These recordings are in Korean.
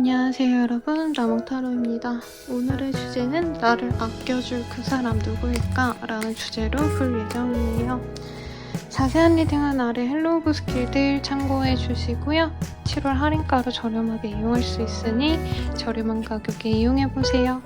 안녕하세요 여러분, 라몽타로입니다. 오늘의 주제는 나를 아껴줄 그 사람 누구일까? 라는 주제로 풀 예정이에요. 자세한 리딩은 아래 헬로우브 스킬들 참고해 주시고요. 7월 할인가로 저렴하게 이용할 수 있으니 저렴한 가격에 이용해보세요.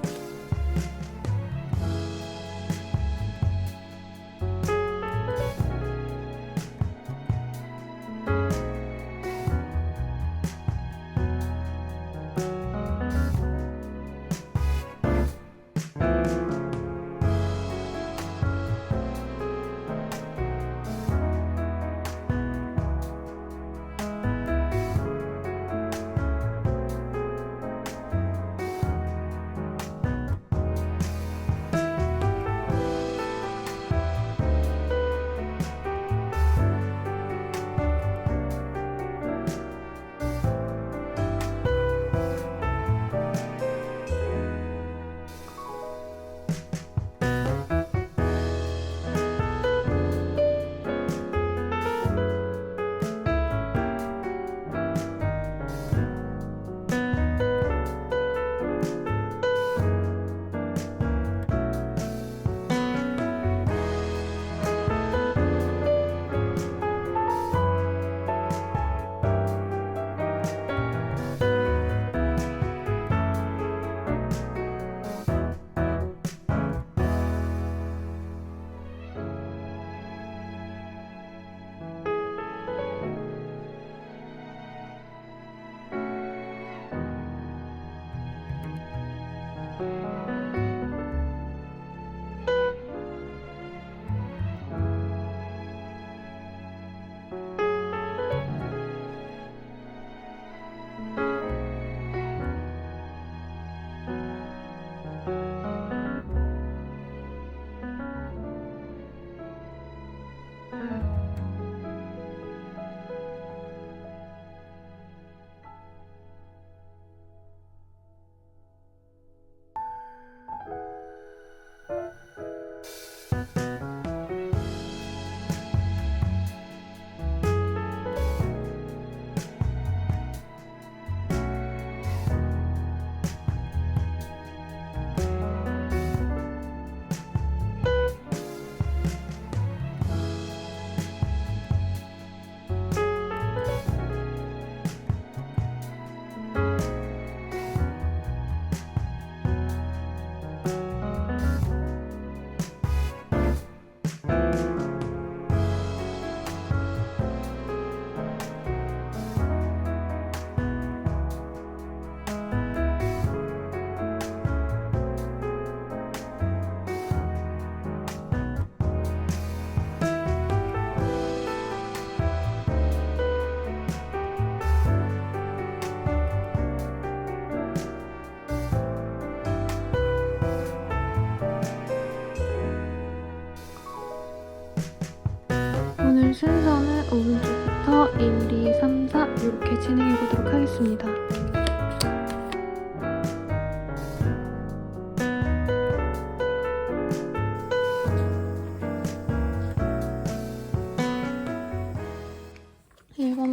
오늘 순서는 오른쪽부터 1, 2, 3, 4 이렇게 진행해 보도록 하겠습니다.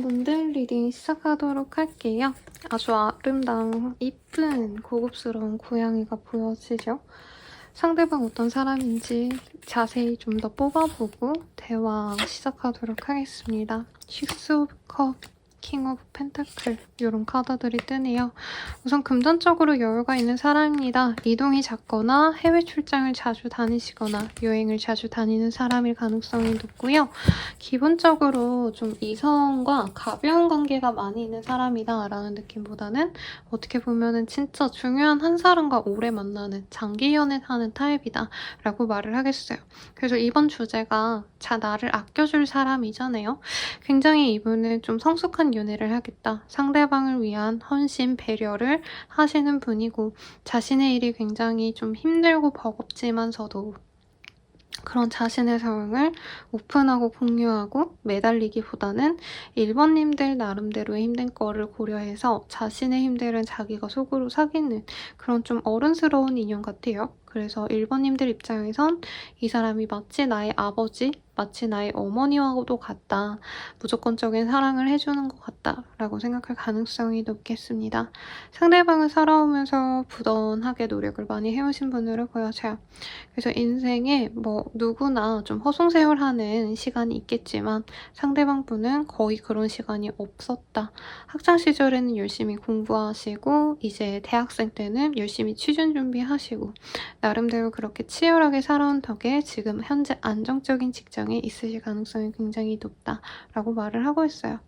분들 리딩 시작하도록 할게요. 아주 아름다운, 이쁜, 고급스러운 고양이가 보여지죠? 상대방 어떤 사람인지 자세히 좀 더 뽑아보고 대화 시작하도록 하겠습니다. 식스 오브 컵, 킹 오브 펜타클 이런 카드들이 뜨네요. 우선 금전적으로 여유가 있는 사람입니다. 이동이 잦거나 해외 출장을 자주 다니시거나 여행을 자주 다니는 사람일 가능성이 높고요. 기본적으로 좀 이성과 가벼운 관계가 많이 있는 사람이다 라는 느낌보다는 어떻게 보면은 진짜 중요한 한 사람과 오래 만나는 장기 연애하는 타입이다 라고 말을 하겠어요. 그래서 이번 주제가 나를 아껴줄 사람이잖아요. 굉장히 이분은 좀 성숙한 연애를 하겠다. 상대방을 위한 헌신, 배려를 하시는 분이고 자신의 일이 굉장히 좀 힘들고 버겁지만서도 그런 자신의 상황을 오픈하고 공유하고 매달리기보다는 1번님들 나름대로의 힘든 거를 고려해서 자신의 힘들은 자기가 속으로 사귀는 그런 좀 어른스러운 인연 같아요. 그래서 1번님들 입장에선 이 사람이 마치 나의 아버지 마치 나의 어머니와도 같다. 무조건적인 사랑을 해주는 것 같다. 라고 생각할 가능성이 높겠습니다. 상대방을 살아오면서 부단하게 노력을 많이 해오신 분으로 보여져요. 그래서 인생에 뭐 누구나 좀 허송세월하는 시간이 있겠지만 상대방 분은 거의 그런 시간이 없었다. 학창 시절에는 열심히 공부하시고 이제 대학생 때는 열심히 취준 준비하시고 나름대로 그렇게 치열하게 살아온 덕에 지금 현재 안정적인 직장에 있으실 가능성이 굉장히 높다라고 말을 하고 있어요.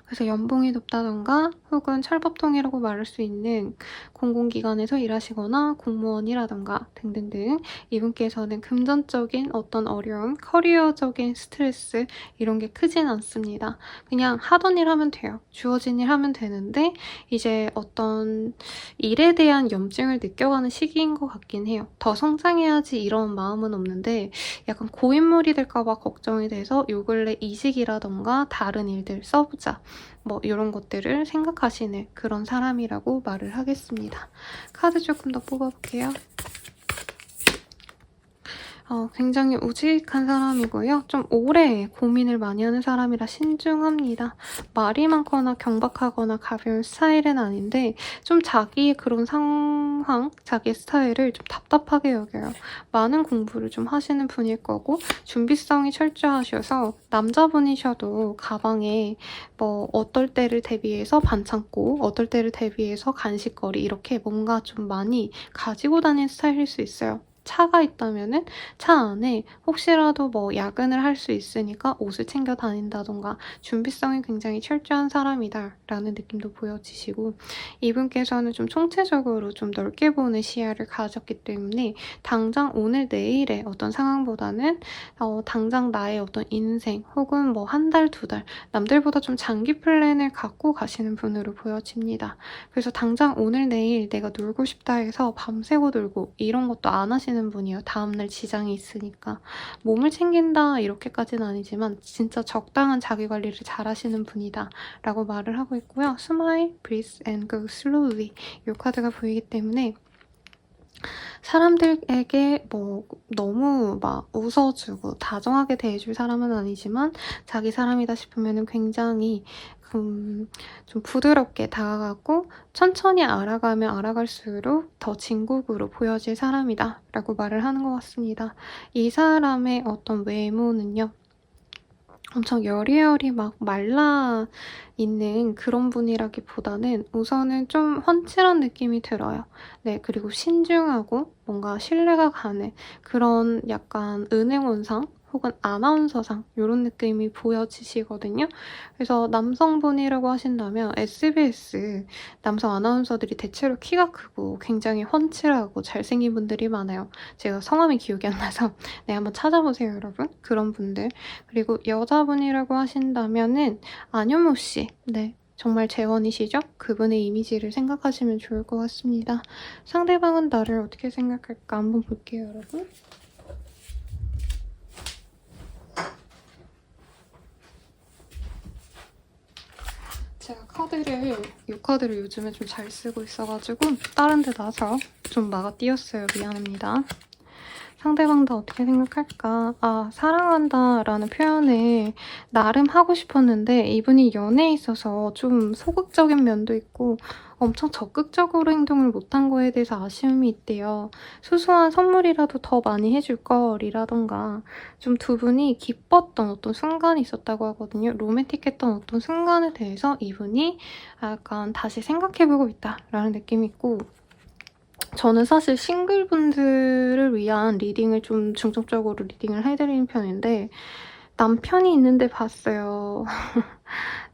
그래서 연봉이 높다던가 혹은 철법통이라고 말할 수 있는 공공기관에서 일하시거나 공무원이라던가 등등등 이분께서는 금전적인 어떤 어려움, 커리어적인 스트레스 이런 게 크진 않습니다. 그냥 하던 일 하면 돼요. 주어진 일 하면 되는데 이제 어떤 일에 대한 염증을 느껴가는 시기인 것 같긴 해요. 더 성장해야지 이런 마음은 없는데 약간 고인물이 될까봐 걱정이 돼서 요 근래 이직이라던가 다른 일들 써보자. 뭐 이런 것들을 생각하시는 그런 사람이라고 말을 하겠습니다. 카드 조금 더 뽑아볼게요. 굉장히 우직한 사람이고요. 좀 오래 고민을 많이 하는 사람이라 신중합니다. 말이 많거나 경박하거나 가벼운 스타일은 아닌데 좀 자기의 그런 상황, 자기의 스타일을 좀 답답하게 여겨요. 많은 공부를 좀 하시는 분일 거고 준비성이 철저하셔서 남자분이셔도 가방에 뭐 어떨 때를 대비해서 반창고, 어떨 때를 대비해서 간식거리 이렇게 뭔가 좀 많이 가지고 다니는 스타일일 수 있어요. 차가 있다면은 차 안에 혹시라도 뭐 야근을 할 수 있으니까 옷을 챙겨 다닌다던가 준비성이 굉장히 철저한 사람이다 라는 느낌도 보여지시고 이분께서는 좀 총체적으로 좀 넓게 보는 시야를 가졌기 때문에 당장 오늘 내일의 어떤 상황보다는 당장 나의 어떤 인생 혹은 뭐 한 달, 두 달 남들보다 좀 장기 플랜을 갖고 가시는 분으로 보여집니다. 그래서 당장 오늘 내일 내가 놀고 싶다 해서 밤새고 놀고 이런 것도 안 하시는 분이에요. 다음날 지장이 있으니까. 몸을 챙긴다 이렇게까지는 아니지만 진짜 적당한 자기관리를 잘 하시는 분이다 라고 말을 하고 있고요. Smile, breathe and go slowly 이 카드가 보이기 때문에 사람들에게 뭐 너무 막 웃어주고 다정하게 대해줄 사람은 아니지만 자기 사람이다 싶으면 굉장히 좀 부드럽게 다가가고 천천히 알아가면 알아갈수록 더 진국으로 보여질 사람이다 라고 말을 하는 것 같습니다. 이 사람의 어떤 외모는요. 엄청 여리여리 막 말라 있는 그런 분이라기보다는 우선은 좀 훤칠한 느낌이 들어요. 네, 그리고 신중하고 뭔가 신뢰가 가는 그런 약간 은행원상 혹은 아나운서상 이런 느낌이 보여지시거든요. 그래서 남성분이라고 하신다면 SBS 남성 아나운서들이 대체로 키가 크고 굉장히 훤칠하고 잘생긴 분들이 많아요. 제가 성함이 기억이 안 나서 네, 한번 찾아보세요, 여러분. 그런 분들. 그리고 여자분이라고 하신다면은 안현모 씨. 네. 정말 재원이시죠? 그분의 이미지를 생각하시면 좋을 것 같습니다. 상대방은 나를 어떻게 생각할까 한번 볼게요, 여러분. 제가 이 카드를 요즘에 좀 잘 쓰고 있어가지고 다른 데 놔서 좀 막아 띄었어요. 미안합니다. 상대방 다 어떻게 생각할까? 사랑한다 라는 표현을 나름 하고 싶었는데 이분이 연애에 있어서 좀 소극적인 면도 있고 엄청 적극적으로 행동을 못한 거에 대해서 아쉬움이 있대요. 소소한 선물이라도 더 많이 해줄 걸이라던가 좀 두 분이 기뻤던 어떤 순간이 있었다고 하거든요. 로맨틱했던 어떤 순간에 대해서 이분이 약간 다시 생각해보고 있다라는 느낌이 있고 저는 사실 싱글분들을 위한 리딩을 좀 중점적으로 리딩을 해드리는 편인데 남편이 있는데 봤어요.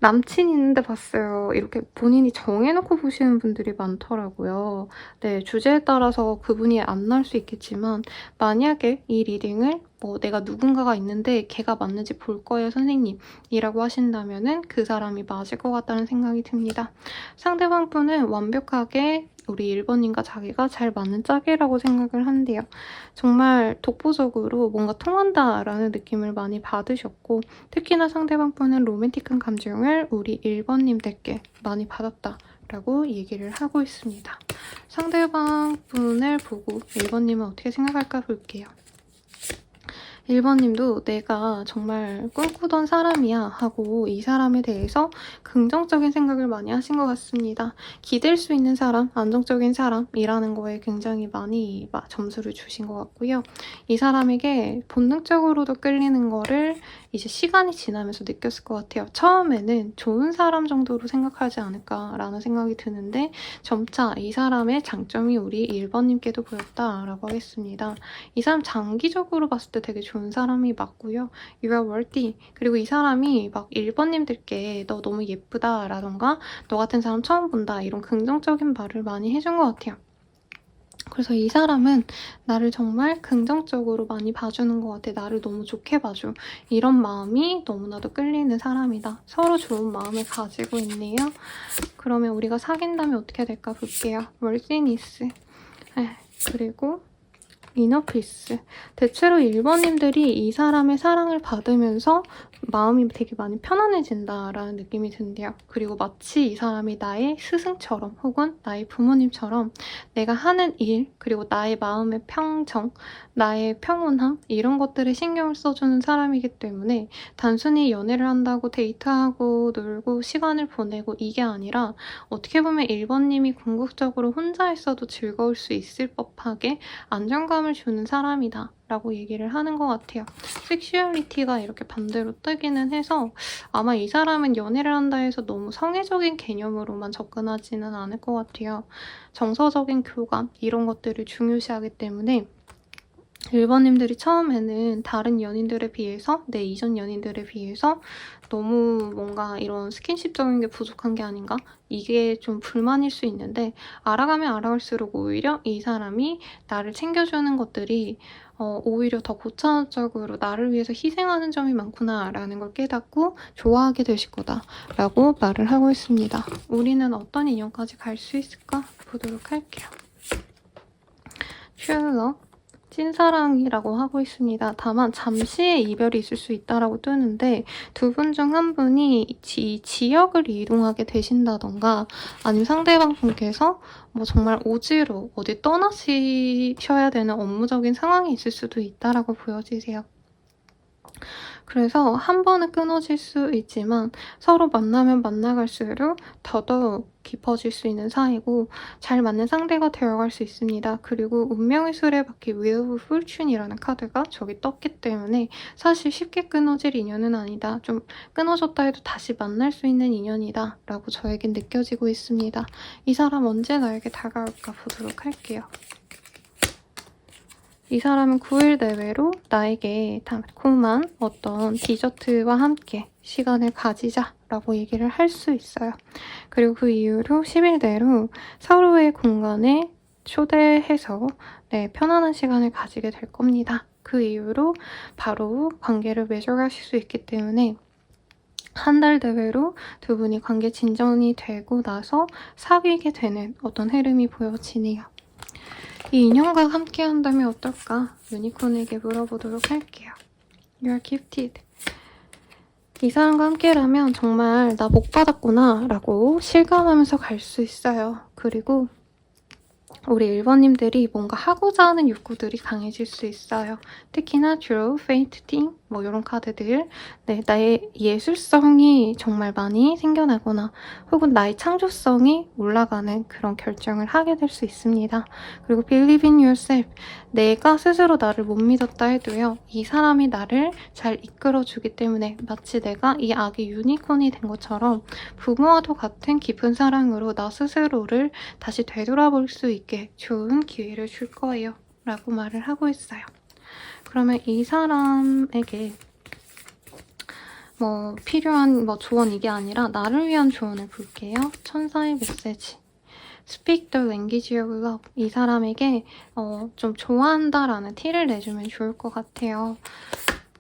남친이 있는데 봤어요. 이렇게 본인이 정해놓고 보시는 분들이 많더라고요. 네, 주제에 따라서 그분이 안 나올 수 있겠지만 만약에 이 리딩을 뭐 내가 누군가가 있는데 걔가 맞는지 볼 거예요, 선생님 이라고 하신다면은 그 사람이 맞을 것 같다는 생각이 듭니다. 상대방 분은 완벽하게 우리 1번님과 자기가 잘 맞는 짝이라고 생각을 한대요. 정말 독보적으로 뭔가 통한다라는 느낌을 많이 받으셨고 특히나 상대방 분은 로맨틱한 감정을 우리 1번님들께 많이 받았다라고 얘기를 하고 있습니다. 상대방 분을 보고 1번님은 어떻게 생각할까 볼게요. 1번님도 내가 정말 꿈꾸던 사람이야 하고 이 사람에 대해서 긍정적인 생각을 많이 하신 것 같습니다. 기댈 수 있는 사람, 안정적인 사람이라는 거에 굉장히 많이 점수를 주신 것 같고요. 이 사람에게 본능적으로도 끌리는 거를 이제 시간이 지나면서 느꼈을 것 같아요. 처음에는 좋은 사람 정도로 생각하지 않을까라는 생각이 드는데 점차 이 사람의 장점이 우리 1번님께도 보였다라고 하겠습니다. 이 사람 장기적으로 봤을 때 되게 좋은 사람이 맞고요. You are worthy. 그리고 이 사람이 막 1번님들께 너 너무 예쁘다 라던가 너 같은 사람 처음 본다 이런 긍정적인 말을 많이 해준 것 같아요. 그래서 이 사람은 나를 정말 긍정적으로 많이 봐주는 것 같아. 나를 너무 좋게 봐줘. 이런 마음이 너무나도 끌리는 사람이다. 서로 좋은 마음을 가지고 있네요. 그러면 우리가 사귄다면 어떻게 될까 볼게요. worthiness. 그리고 이너피스. 대체로 1번님들이 이 사람의 사랑을 받으면서 마음이 되게 많이 편안해진다라는 느낌이 든대요. 그리고 마치 이 사람이 나의 스승처럼 혹은 나의 부모님처럼 내가 하는 일 그리고 나의 마음의 평정, 나의 평온함 이런 것들에 신경을 써주는 사람이기 때문에 단순히 연애를 한다고 데이트하고 놀고 시간을 보내고 이게 아니라 어떻게 보면 1번님이 궁극적으로 혼자 있어도 즐거울 수 있을 법하게 안정감을 주는 사람이다 라고 얘기를 하는 것 같아요. 섹슈얼리티가 이렇게 반대로 뜨기는 해서 아마 이 사람은 연애를 한다 해서 너무 성애적인 개념으로만 접근하지는 않을 것 같아요. 정서적인 교감 이런 것들을 중요시하기 때문에 1번님들이 처음에는 다른 연인들에 비해서 내 이전 연인들에 비해서 너무 뭔가 이런 스킨십적인 게 부족한 게 아닌가? 이게 좀 불만일 수 있는데 알아가면 알아갈수록 오히려 이 사람이 나를 챙겨주는 것들이 오히려 더 고차원적으로 나를 위해서 희생하는 점이 많구나 라는 걸 깨닫고 좋아하게 되실 거다 라고 말을 하고 있습니다. 우리는 어떤 인연까지 갈 수 있을까 보도록 할게요. 슈러 찐사랑이라고 하고 있습니다. 다만 잠시의 이별이 있을 수 있다라고 뜨는데 두 분 중 한 분이 지역을 이동하게 되신다던가 아니면 상대방 분께서 뭐 정말 오지로 어디 떠나셔야 되는 업무적인 상황이 있을 수도 있다라고 보여지세요. 그래서 한 번은 끊어질 수 있지만 서로 만나면 만나갈수록 더더욱 깊어질 수 있는 사이고 잘 맞는 상대가 되어갈 수 있습니다. 그리고 운명의 수레바퀴 Wheel of Fortune이라는 카드가 저기 떴기 때문에 사실 쉽게 끊어질 인연은 아니다. 좀 끊어졌다 해도 다시 만날 수 있는 인연이다 라고 저에겐 느껴지고 있습니다. 이 사람 언제 나에게 다가올까 보도록 할게요. 이 사람은 9일 내외로 나에게 달콤한 어떤 디저트와 함께 시간을 가지자라고 얘기를 할 수 있어요. 그리고 그 이후로 10일 내로 서로의 공간에 초대해서 편안한 시간을 가지게 될 겁니다. 그 이후로 바로 관계를 맺어가실 수 있기 때문에 한 달 내외로 두 분이 관계 진전이 되고 나서 사귀게 되는 어떤 흐름이 보여지네요. 이 인형과 함께 한다면 어떨까? 유니콘에게 물어보도록 할게요. You are gifted. 이 사람과 함께라면 정말 나 복 받았구나 라고 실감하면서 갈 수 있어요. 그리고 우리 1번님들이 뭔가 하고자 하는 욕구들이 강해질 수 있어요. 특히나 Draw, Fate, Team 뭐 이런 카드들 나의 예술성이 정말 많이 생겨나거나 혹은 나의 창조성이 올라가는 그런 결정을 하게 될 수 있습니다. 그리고 Believe in yourself. 내가 스스로 나를 못 믿었다 해도요. 이 사람이 나를 잘 이끌어주기 때문에 마치 내가 이 아기 유니콘이 된 것처럼 부모와도 같은 깊은 사랑으로 나 스스로를 다시 되돌아볼 수 있게 좋은 기회를 줄 거예요. 라고 말을 하고 있어요. 그러면 이 사람에게 필요한 조언 이게 아니라 나를 위한 조언을 볼게요. 천사의 메시지. Speak the language of love. 이 사람에게 좀 좋아한다라는 티를 내주면 좋을 것 같아요.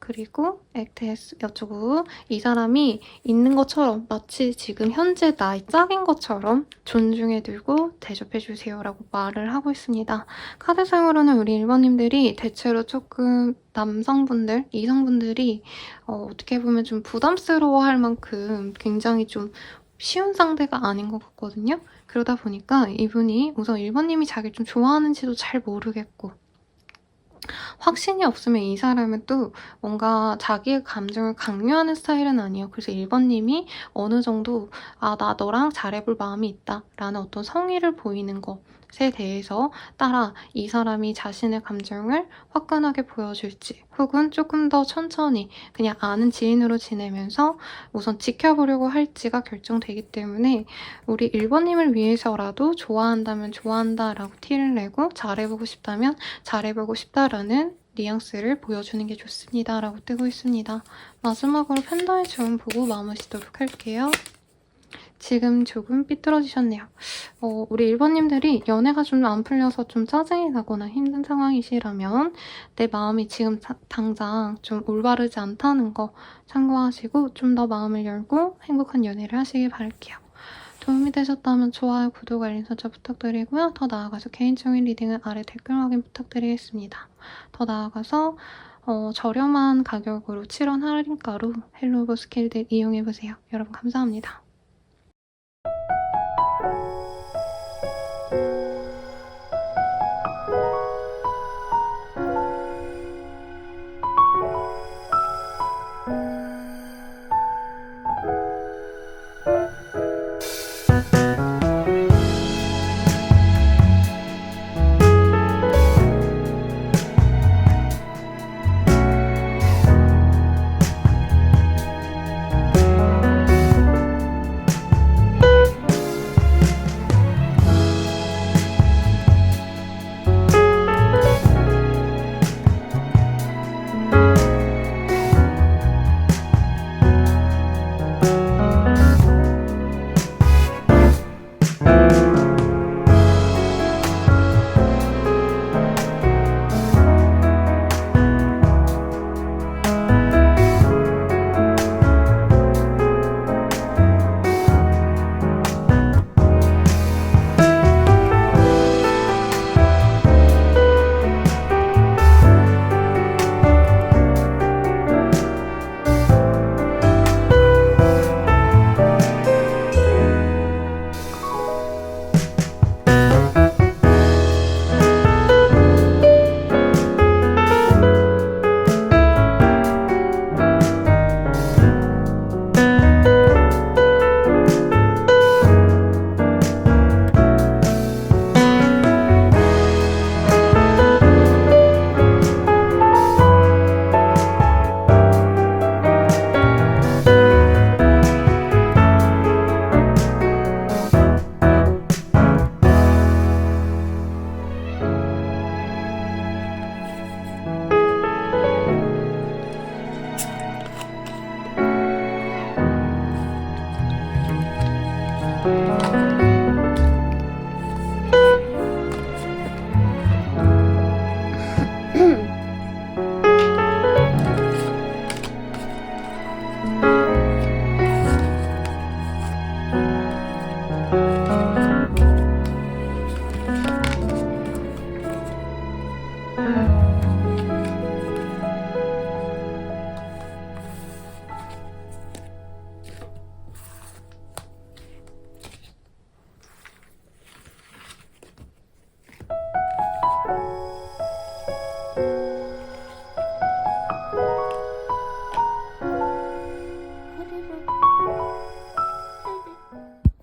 그리고 act as 여쭈고 이 사람이 있는 것처럼 마치 지금 현재 나의 짝인 것처럼 존중해두고 대접해주세요 라고 말을 하고 있습니다. 카드상으로는 우리 1번님들이 대체로 조금 남성분들, 이성분들이 어떻게 보면 좀 부담스러워할 만큼 굉장히 좀 쉬운 상대가 아닌 것 같거든요. 그러다 보니까 이분이 우선 1번님이 자기를 좀 좋아하는지도 잘 모르겠고 확신이 없으면 이 사람은 또 뭔가 자기의 감정을 강요하는 스타일은 아니에요. 그래서 1번님이 어느 정도 나 너랑 잘해볼 마음이 있다 라는 어떤 성의를 보이는 것에 대해서 따라 이 사람이 자신의 감정을 화끈하게 보여줄지 혹은 조금 더 천천히 그냥 아는 지인으로 지내면서 우선 지켜보려고 할지가 결정되기 때문에 우리 1번님을 위해서라도 좋아한다면 좋아한다 라고 티를 내고 잘해보고 싶다면 잘해보고 싶다라는 뉘앙스를 보여주는 게 좋습니다 라고 뜨고 있습니다. 마지막으로 팬더의 주문 보고 마무리하도록 할게요. 지금 조금 삐뚤어지셨네요. 우리 1번님들이 연애가 좀 안 풀려서 좀 짜증이 나거나 힘든 상황이시라면 내 마음이 지금 당장 좀 올바르지 않다는 거 참고하시고 좀 더 마음을 열고 행복한 연애를 하시길 바랄게요. 도움이 되셨다면 좋아요, 구독, 알림 설정 부탁드리고요. 더 나아가서 개인적인 리딩은 아래 댓글 확인 부탁드리겠습니다. 더 나아가서 저렴한 가격으로 7원 할인가로 헬로버 스킬들 이용해보세요. 여러분 감사합니다.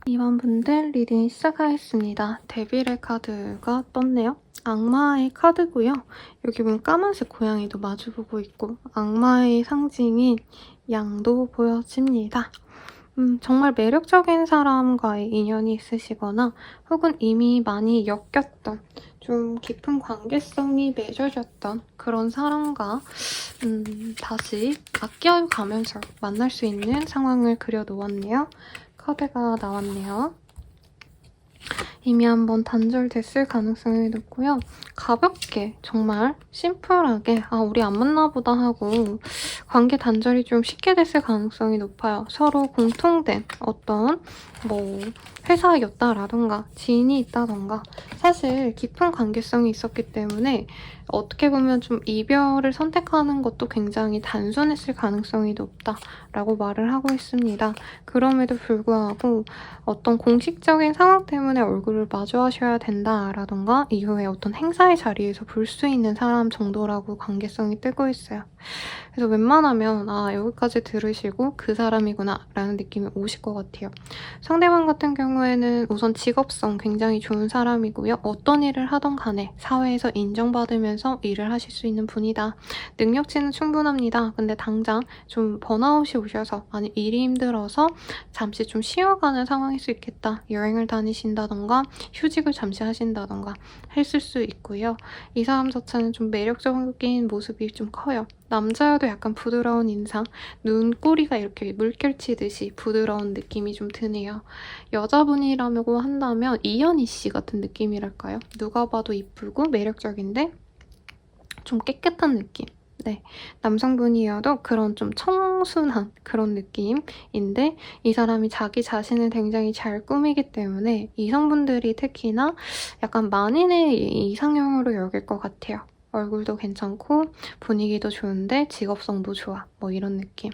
이번 분들 리딩 시작하겠습니다. 데빌의 카드가 떴네요. 악마의 카드고요. 여기 보면 까만색 고양이도 마주보고 있고 악마의 상징인 양도 보여집니다. 정말 매력적인 사람과의 인연이 있으시거나 혹은 이미 많이 엮였던 좀 깊은 관계성이 맺어졌던 그런 사람과 다시 아껴가면서 만날 수 있는 상황을 그려놓았네요. 카드가 나왔네요. 이미 한번 단절됐을 가능성이 높고요. 가볍게 정말 심플하게 우리 안 만나보다 하고 관계 단절이 좀 쉽게 됐을 가능성이 높아요. 서로 공통된 어떤 회사였다라던가 지인이 있다던가 사실 깊은 관계성이 있었기 때문에 어떻게 보면 좀 이별을 선택하는 것도 굉장히 단순했을 가능성이 높다라고 말을 하고 있습니다. 그럼에도 불구하고 어떤 공식적인 상황 때문에 때문에 얼굴을 마주하셔야 된다라던가 이후에 어떤 행사의 자리에서 볼 수 있는 사람 정도라고 관계성이 뜨고 있어요. 그래서 웬만하면 여기까지 들으시고 그 사람이구나 라는 느낌이 오실 것 같아요. 상대방 같은 경우에는 우선 직업성 굉장히 좋은 사람이고요. 어떤 일을 하던 간에 사회에서 인정받으면서 일을 하실 수 있는 분이다. 능력치는 충분합니다. 근데 당장 좀 번아웃이 오셔서 아니 일이 힘들어서 잠시 좀 쉬어가는 상황일 수 있겠다. 여행을 다니신다던가 휴직을 잠시 하신다던가 했을 수 있고요. 이 사람 자체는 좀 매력적인 모습이 좀 커요. 남자여도 약간 부드러운 인상, 눈꼬리가 이렇게 물결치듯이 부드러운 느낌이 좀 드네요. 여자분이라고 한다면 이현희 씨 같은 느낌이랄까요? 누가 봐도 이쁘고 매력적인데 좀 깨끗한 느낌. 네, 남성분이어도 그런 좀 청순한 그런 느낌인데 이 사람이 자기 자신을 굉장히 잘 꾸미기 때문에 이성분들이 특히나 약간 만인의 이상형으로 여길 것 같아요. 얼굴도 괜찮고 분위기도 좋은데 직업성도 좋아. 뭐 이런 느낌.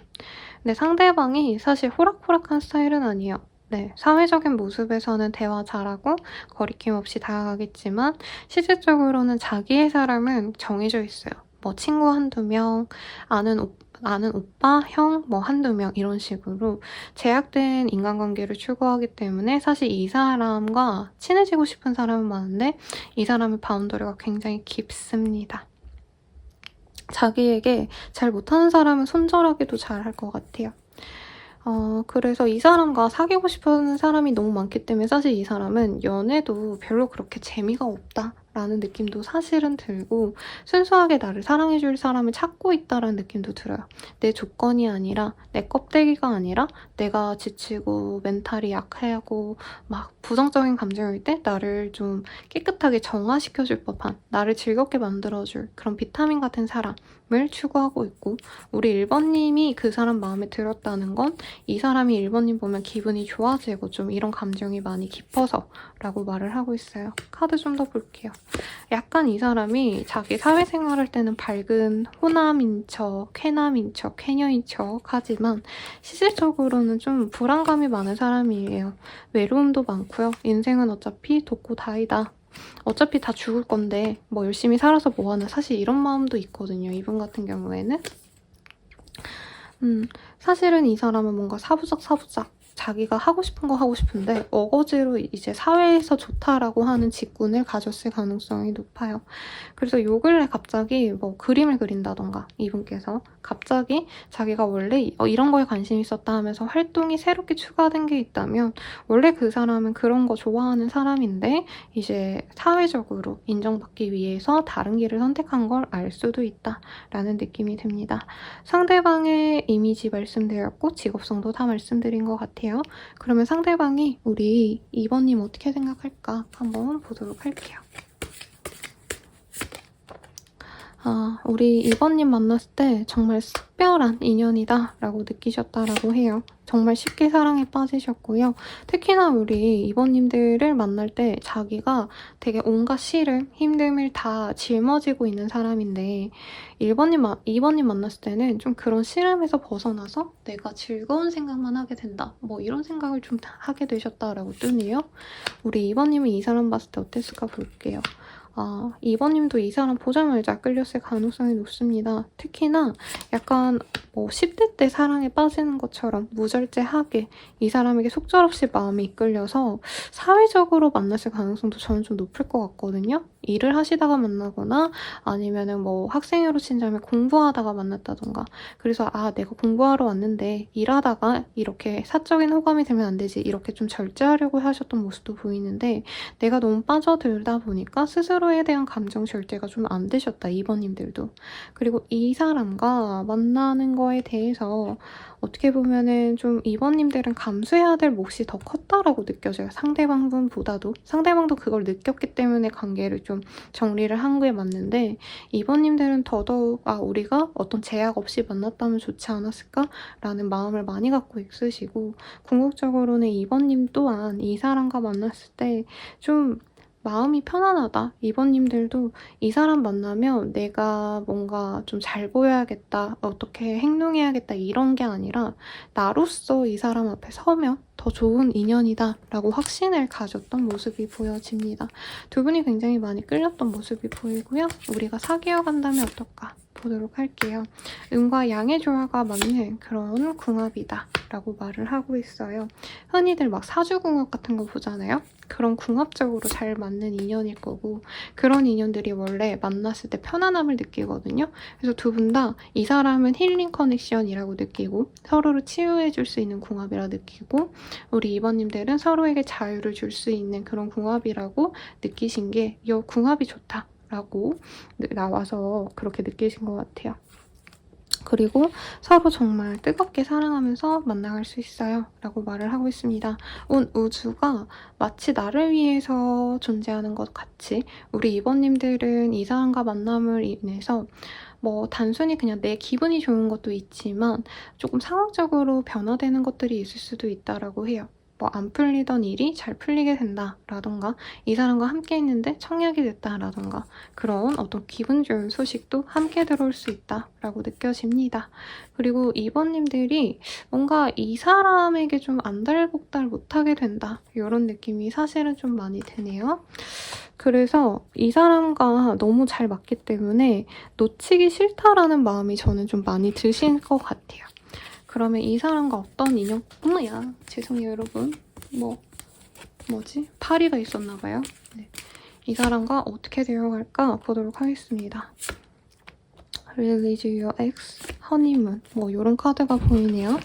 근데 상대방이 사실 호락호락한 스타일은 아니에요. 네, 사회적인 모습에서는 대화 잘하고 거리낌 없이 다가가겠지만 실질적으로는 자기의 사람은 정해져 있어요. 뭐 친구 한두 명, 아는 오빠, 형, 뭐 한두 명 이런 식으로 제약된 인간관계를 추구하기 때문에 사실 이 사람과 친해지고 싶은 사람은 많은데 이 사람의 바운더리가 굉장히 깊습니다. 자기에게 잘 못하는 사람은 손절하기도 잘할 것 같아요. 그래서 이 사람과 사귀고 싶은 사람이 너무 많기 때문에 사실 이 사람은 연애도 별로 그렇게 재미가 없다라는 느낌도 사실은 들고 순수하게 나를 사랑해줄 사람을 찾고 있다라는 느낌도 들어요. 내 조건이 아니라 내 껍데기가 아니라 내가 지치고 멘탈이 약하고 막 부정적인 감정일 때 나를 좀 깨끗하게 정화시켜줄 법한 나를 즐겁게 만들어줄 그런 비타민 같은 사람을 추구하고 있고 우리 1번님이 그 사람 마음에 들었다는 건 이 사람이 1번님 보면 기분이 좋아지고 좀 이런 감정이 많이 깊어서 라고 말을 하고 있어요. 카드 좀 더 볼게요. 약간 이 사람이 자기 사회생활 할 때는 밝은 호남인 척, 쾌남인 척, 쾌녀인 척 하지만 실질적으로는 좀 불안감이 많은 사람이에요. 외로움도 많고요. 인생은 어차피 돕고 다이다. 어차피 다 죽을 건데 뭐 열심히 살아서 뭐하나 사실 이런 마음도 있거든요. 이분 같은 경우에는. 사실은 이 사람은 뭔가 사부작 자기가 하고 싶은 거 하고 싶은데 어거지로 이제 사회에서 좋다라고 하는 직군을 가졌을 가능성이 높아요. 그래서 요 근래 갑자기 뭐 그림을 그린다던가 이분께서 갑자기 자기가 원래 이런 거에 관심이 있었다 하면서 활동이 새롭게 추가된 게 있다면 원래 그 사람은 그런 거 좋아하는 사람인데 이제 사회적으로 인정받기 위해서 다른 길을 선택한 걸 알 수도 있다라는 느낌이 듭니다. 상대방의 이미지 말씀드렸고 직업성도 다 말씀드린 것 같아요. 그러면 상대방이 우리 2번님 어떻게 생각할까 한번 보도록 할게요. 우리 2번님 만났을 때 정말 특별한 인연이다 라고 느끼셨다라고 해요. 정말 쉽게 사랑에 빠지셨고요. 특히나 우리 2번님들을 만날 때 자기가 되게 온갖 시름, 힘듦을 다 짊어지고 있는 사람인데 2번님 만났을 때는 좀 그런 시름에서 벗어나서 내가 즐거운 생각만 하게 된다. 뭐 이런 생각을 좀 하게 되셨다라고 뜨네요. 우리 2번님이 이 사람 봤을 때 어땠을까 볼게요. 2번님도 이 사람 보자마자 끌렸을 가능성이 높습니다. 특히나 약간 뭐 10대 때 사랑에 빠지는 것처럼 무절제하게 이 사람에게 속절없이 마음이 이끌려서 사회적으로 만났을 가능성도 저는 좀 높을 것 같거든요. 일을 하시다가 만나거나 아니면은 뭐 학생으로 친다면 공부하다가 만났다던가 그래서 내가 공부하러 왔는데 일하다가 이렇게 사적인 호감이 들면 안 되지 이렇게 좀 절제하려고 하셨던 모습도 보이는데 내가 너무 빠져들다 보니까 스스로에 대한 감정 절제가 좀 안 되셨다 2번님들도. 그리고 이 사람과 만나는 거에 대해서 어떻게 보면은 좀 2번님들은 감수해야 될 몫이 더 컸다라고 느껴져요. 상대방분보다도. 상대방도 그걸 느꼈기 때문에 관계를 좀 정리를 한 게 맞는데 2번님들은 더더욱 우리가 어떤 제약 없이 만났다면 좋지 않았을까라는 마음을 많이 갖고 있으시고 궁극적으로는 2번님 또한 이 사람과 만났을 때 좀 마음이 편안하다. 이번님들도 이 사람 만나면 내가 뭔가 좀 잘 보여야겠다, 어떻게 행동해야겠다 이런 게 아니라 나로서 이 사람 앞에 서면 더 좋은 인연이다 라고 확신을 가졌던 모습이 보여집니다. 두 분이 굉장히 많이 끌렸던 모습이 보이고요. 우리가 사귀어 간다면 어떨까 보도록 할게요. 음과 양의 조화가 맞는 그런 궁합이다 라고 말을 하고 있어요. 흔히들 막 사주궁합 같은 거 보잖아요. 그런 궁합적으로 잘 맞는 인연일 거고, 그런 인연들이 원래 만났을 때 편안함을 느끼거든요. 그래서 두 분 다 이 사람은 힐링 커넥션이라고 느끼고 서로를 치유해 줄 수 있는 궁합이라 느끼고, 우리 이번님들은 서로에게 자유를 줄 수 있는 그런 궁합이라고 느끼신 게 이 궁합이 좋다라고 나와서 그렇게 느끼신 것 같아요. 그리고 서로 정말 뜨겁게 사랑하면서 만나갈 수 있어요 라고 말을 하고 있습니다. 온 우주가 마치 나를 위해서 존재하는 것 같이 우리 이번님들은 이 사람과 만남을 인해서 뭐 단순히 그냥 내 기분이 좋은 것도 있지만 조금 상황적으로 변화되는 것들이 있을 수도 있다라고 해요. 뭐 안 풀리던 일이 잘 풀리게 된다라던가, 이 사람과 함께 있는데 청약이 됐다라던가, 그런 어떤 기분 좋은 소식도 함께 들어올 수 있다라고 느껴집니다. 그리고 이번님들이 뭔가 이 사람에게 좀 안달복달 못하게 된다, 이런 느낌이 사실은 좀 많이 드네요. 그래서 이 사람과 너무 잘 맞기 때문에 놓치기 싫다라는 마음이 저는 좀 많이 드실 것 같아요. 그러면 이 사람과 어떤 인연, 어머야, 죄송해요 여러분. 뭐지? 파리가 있었나봐요. 네. 이 사람과 어떻게 되어갈까 보도록 하겠습니다. Release your ex, honeymoon, 뭐 이런 카드가 보이네요.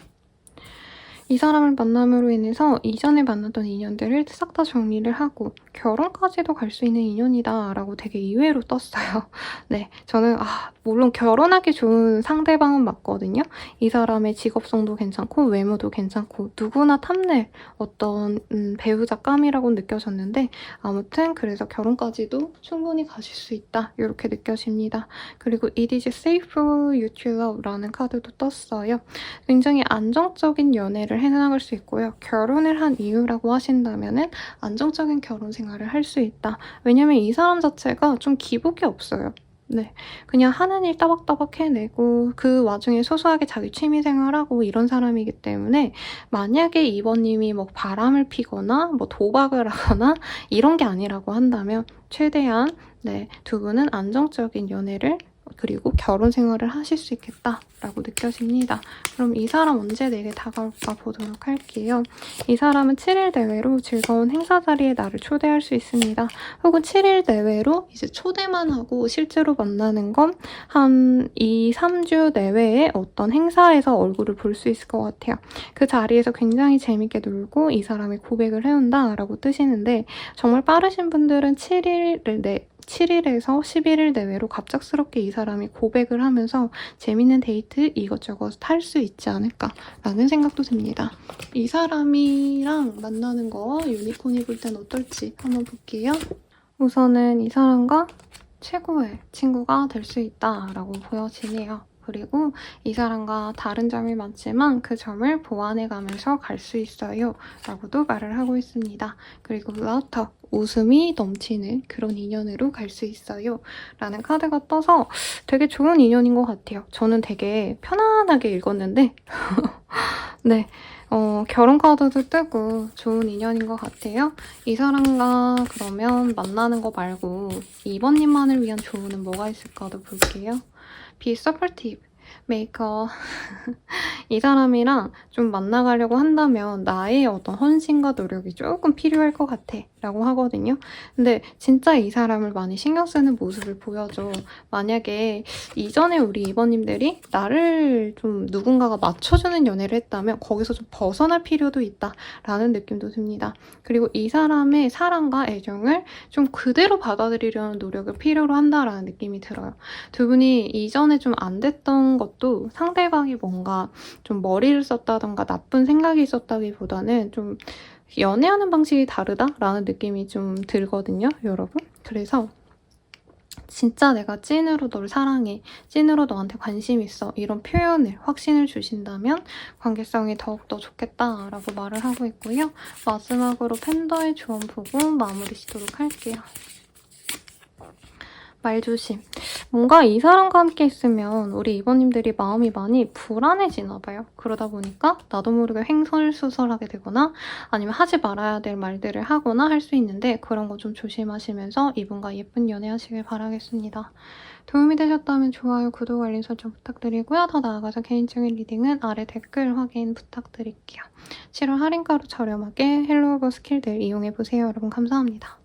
이 사람을 만남으로 인해서 이전에 만났던 인연들을 싹 다 정리를 하고 결혼까지도 갈 수 있는 인연이다 라고 되게 의외로 떴어요. 네, 저는 물론 결혼하기 좋은 상대방은 맞거든요. 이 사람의 직업성도 괜찮고 외모도 괜찮고 누구나 탐낼 어떤 배우자감이라고 느껴졌는데, 아무튼 그래서 결혼까지도 충분히 가실 수 있다 이렇게 느껴집니다. 그리고 It is safe for you to love 라는 카드도 떴어요. 굉장히 안정적인 연애를 해나갈 수 있고요. 결혼을 한 이유라고 하신다면은 안정적인 결혼 생활을 할 수 있다. 왜냐면 이 사람 자체가 좀 기복이 없어요. 네, 그냥 하는 일 따박따박 해내고 그 와중에 소소하게 자기 취미생활하고 이런 사람이기 때문에, 만약에 이번님이 뭐 바람을 피거나 뭐 도박을 하거나 이런 게 아니라고 한다면 최대한 두 분은 안정적인 연애를 그리고 결혼 생활을 하실 수 있겠다라고 느껴집니다. 그럼 이 사람 언제 내게 다가올까 보도록 할게요. 이 사람은 7일 내외로 즐거운 행사 자리에 나를 초대할 수 있습니다. 혹은 7일 내외로 이제 초대만 하고 실제로 만나는 건 한 2, 3주 내외에 어떤 행사에서 얼굴을 볼 수 있을 것 같아요. 그 자리에서 굉장히 재밌게 놀고 이 사람이 고백을 해온다라고 뜨시는데, 정말 빠르신 분들은 7일에서 11일 내외로 갑작스럽게 이 사람이 고백을 하면서 재밌는 데이트 이것저것 할 수 있지 않을까라는 생각도 듭니다. 이 사람이랑 만나는 거 유니콘이 볼 땐 어떨지 한번 볼게요. 우선은 이 사람과 최고의 친구가 될 수 있다라고 보여지네요. 그리고 이 사람과 다른 점이 많지만 그 점을 보완해가면서 갈 수 있어요 라고도 말을 하고 있습니다. 그리고 라우터, 웃음이 넘치는 그런 인연으로 갈 수 있어요 라는 카드가 떠서 되게 좋은 인연인 것 같아요. 저는 되게 편안하게 읽었는데 네, 결혼 카드도 뜨고 좋은 인연인 것 같아요. 이 사람과 그러면 만나는 거 말고 이번님만을 위한 조언은 뭐가 있을까도 볼게요. Be supportive. 메이커. 이 사람이랑 좀 만나가려고 한다면 나의 어떤 헌신과 노력이 조금 필요할 것 같아 라고 하거든요. 근데 진짜 이 사람을 많이 신경 쓰는 모습을 보여줘. 만약에 이전에 우리 이번님들이 나를 좀 누군가가 맞춰주는 연애를 했다면 거기서 좀 벗어날 필요도 있다 라는 느낌도 듭니다. 그리고 이 사람의 사랑과 애정을 좀 그대로 받아들이려는 노력을 필요로 한다라는 느낌이 들어요. 두 분이 이전에 좀 안 됐던 것도 상대방이 뭔가 좀 머리를 썼다던가 나쁜 생각이 있었다기보다는 좀 연애하는 방식이 다르다라는 느낌이 좀 들거든요, 여러분. 그래서 진짜 내가 찐으로 널 사랑해, 찐으로 너한테 관심 있어 이런 표현을, 확신을 주신다면 관계성이 더욱더 좋겠다라고 말을 하고 있고요. 마지막으로 팬더의 조언 보고 마무리 짓도록 할게요. 말조심. 뭔가 이 사람과 함께 있으면 우리 이번님들이 마음이 많이 불안해지나 봐요. 그러다 보니까 나도 모르게 횡설수설하게 되거나 아니면 하지 말아야 될 말들을 하거나 할 수 있는데 그런 거 좀 조심하시면서 이분과 예쁜 연애하시길 바라겠습니다. 도움이 되셨다면 좋아요, 구독, 알림 설정 부탁드리고요. 더 나아가서 개인적인 리딩은 아래 댓글 확인 부탁드릴게요. 7월 할인가로 저렴하게 헬로우버 스킬들 이용해보세요. 여러분 감사합니다.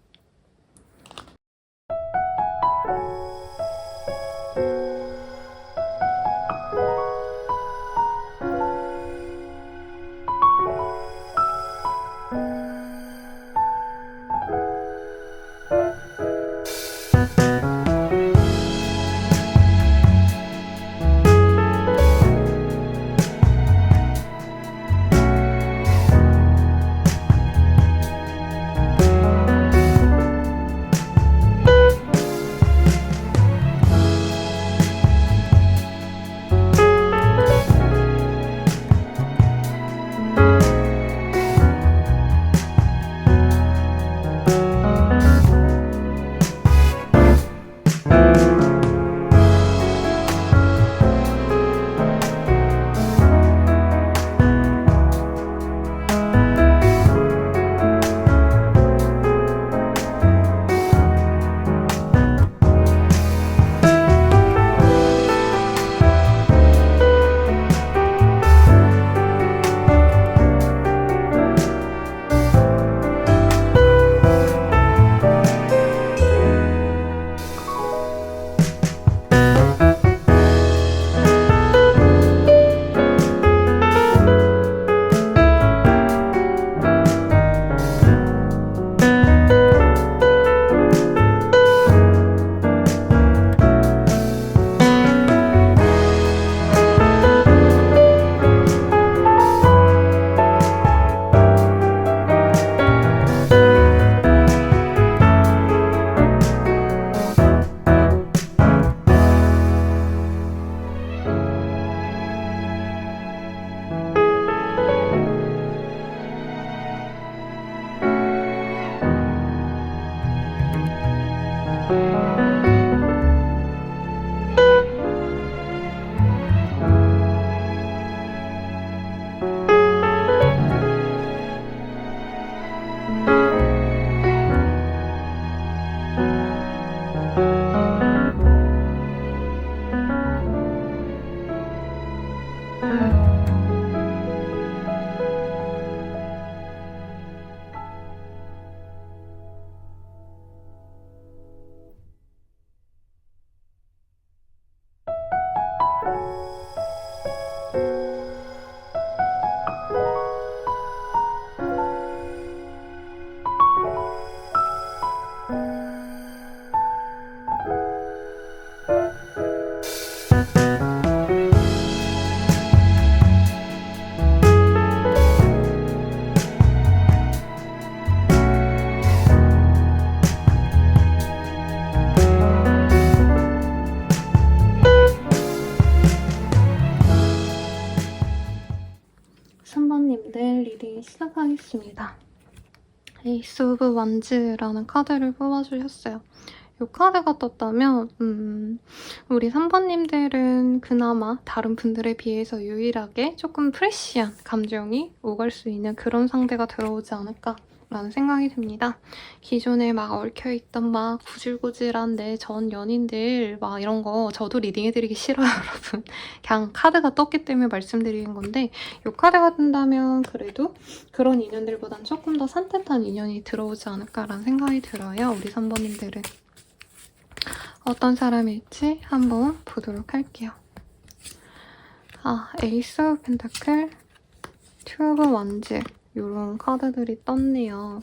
리딩 시작하겠습니다. 에이스 오브 완즈라는 카드를 뽑아주셨어요. 이 카드가 떴다면 우리 3번님들은 그나마 다른 분들에 비해서 유일하게 조금 프레쉬한 감정이 오갈 수 있는 그런 상대가 들어오지 않을까 라는 생각이 듭니다. 기존에 막 얽혀있던 막 구질구질한 내 전 연인들 막 이런 거 저도 리딩해드리기 싫어요, 여러분. 그냥 카드가 떴기 때문에 말씀드리는 건데 이 카드가 뜬다면 그래도 그런 인연들보단 조금 더 산뜻한 인연이 들어오지 않을까라는 생각이 들어요, 우리 3번님들은. 어떤 사람일지 한번 보도록 할게요. 에이스 오브 펜타클, 투 오브 완즈 이런 카드들이 떴네요.